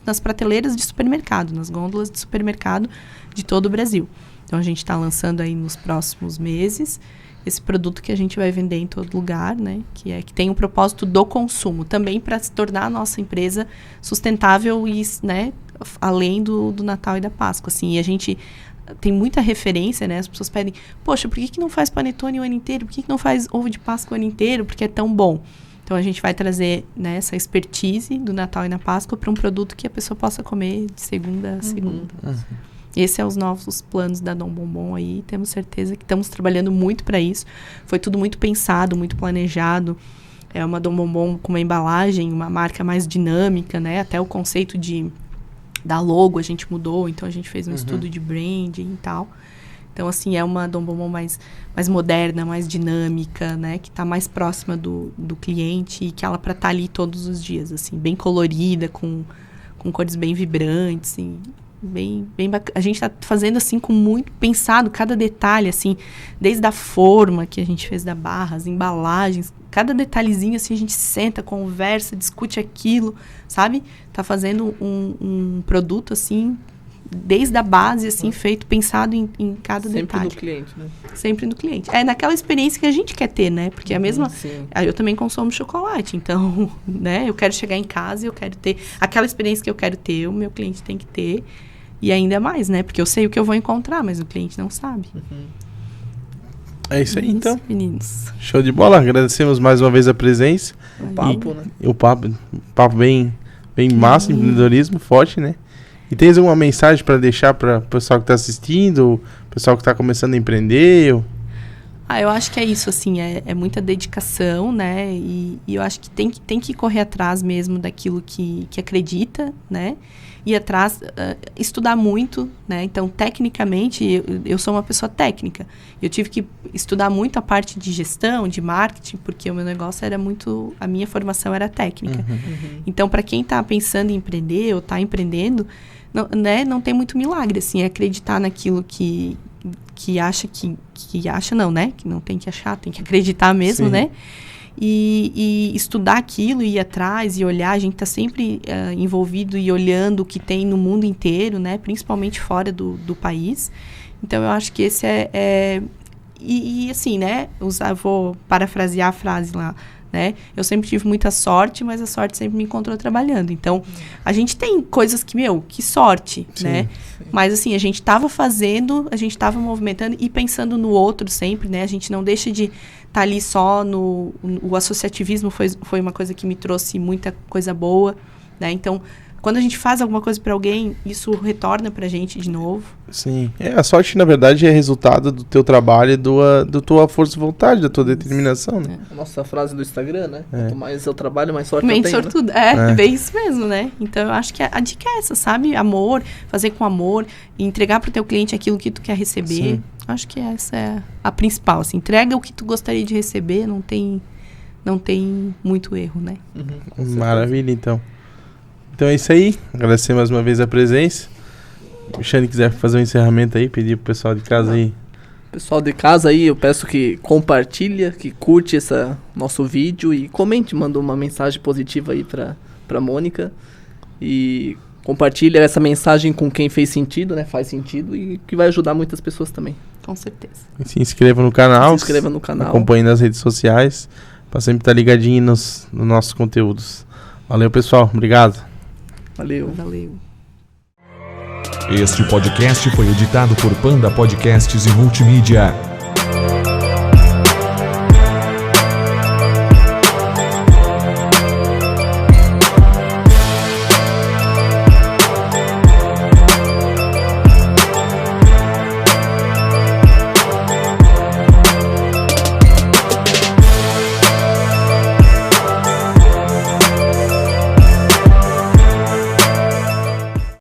nas prateleiras de supermercado, nas gôndolas de supermercado de todo o Brasil. Então, a gente está lançando aí nos próximos meses esse produto que a gente vai vender em todo lugar, né? Que tem o propósito do consumo, também para se tornar a nossa empresa sustentável e, né, além do Natal e da Páscoa, assim. E a gente tem muita referência, né? As pessoas pedem, poxa, por que não faz panetone o ano inteiro? Por que não faz ovo de Páscoa o ano inteiro? Porque é tão bom. Então, a gente vai trazer, né, essa expertise do Natal e na Páscoa para um produto que a pessoa possa comer de segunda a segunda. Esses são os novos planos da Dom Bombom aí. Temos certeza que estamos trabalhando muito para isso. Foi tudo muito pensado, muito planejado. É uma Dom Bombom com uma embalagem, uma marca mais dinâmica, né? Até o conceito da logo a gente mudou. Então, a gente fez um estudo de branding e tal. Então, assim, é uma Dom Bombom mais moderna, mais dinâmica, né? Que está mais próxima do cliente e que ela para estar ali todos os dias, assim, bem colorida, com cores bem vibrantes, assim, bem bacana. A gente está fazendo, assim, com muito pensado, cada detalhe, assim, desde a forma que a gente fez da barra, as embalagens, cada detalhezinho, assim, a gente senta, conversa, discute aquilo, sabe? Tá fazendo um produto, assim, desde a base, assim, feito, pensado em cada detalhe. Sempre no cliente, né? Sempre no cliente. É naquela experiência que a gente quer ter, né? Porque a mesma... Eu também consumo chocolate, então, né? Eu quero chegar em casa e eu quero ter... Aquela experiência que eu quero ter, o meu cliente tem que ter. E ainda mais, né? Porque eu sei o que eu vou encontrar, mas o cliente não sabe. É isso aí, então. Meninos. Show de bola. Agradecemos mais uma vez a presença. O papo, né? O papo bem massa, empreendedorismo forte, né? E tens alguma mensagem para deixar para o pessoal que está assistindo, o pessoal que está começando a empreender? Eu acho que é isso, assim, é muita dedicação, né? E eu acho que tem que correr atrás mesmo daquilo que acredita, né? Ir atrás, estudar muito, né? Então, tecnicamente, eu sou uma pessoa técnica. Eu tive que estudar muito a parte de gestão, de marketing, porque o meu negócio era muito... A minha formação era técnica. Então, para quem está pensando em empreender ou está empreendendo, não tem muito milagre, assim, é acreditar naquilo que acha que acha não, né? Que não tem que achar, tem que acreditar mesmo, né? E estudar aquilo, ir atrás e olhar. A gente está sempre envolvido e olhando o que tem no mundo inteiro, né? Principalmente fora do país. Então, eu acho que esse E assim, né? Vou parafrasear a frase lá, né? Eu sempre tive muita sorte, mas a sorte sempre me encontrou trabalhando. Então, a gente tem coisas que sorte, né? Sim. Mas assim, a gente estava fazendo, a gente estava movimentando e pensando no outro sempre, né? A gente não deixa de estar ali só o associativismo foi uma coisa que me trouxe muita coisa boa, né? Então, quando a gente faz alguma coisa para alguém, isso retorna pra gente de novo. Sim. A sorte, na verdade, é resultado do teu trabalho e da tua força de vontade, da tua determinação, né? A nossa frase do Instagram, né? Quanto mais eu trabalho, mais sorte eu tenho, sortudo. Né? Bem isso mesmo, né? Então, eu acho que a dica é essa, sabe? Amor, fazer com amor, entregar pro teu cliente aquilo que tu quer receber. Sim. Acho que essa é a principal, assim. Entrega o que tu gostaria de receber, não tem muito erro, né? Maravilha, então. Então é isso aí, agradecer mais uma vez a presença. Se o Xande quiser fazer um encerramento aí, pedir pro pessoal de casa aí. Pessoal de casa aí, eu peço que compartilha, que curte esse nosso vídeo e comente, manda uma mensagem positiva aí pra Mônica. E compartilha essa mensagem com quem fez sentido, né? Faz sentido e que vai ajudar muitas pessoas também. Com certeza. E se inscreva no canal. Acompanhe nas redes sociais, pra sempre estar ligadinho nos nossos conteúdos. Valeu, pessoal. Obrigado. Valeu. Este podcast foi editado por Panda Podcasts e Multimídia.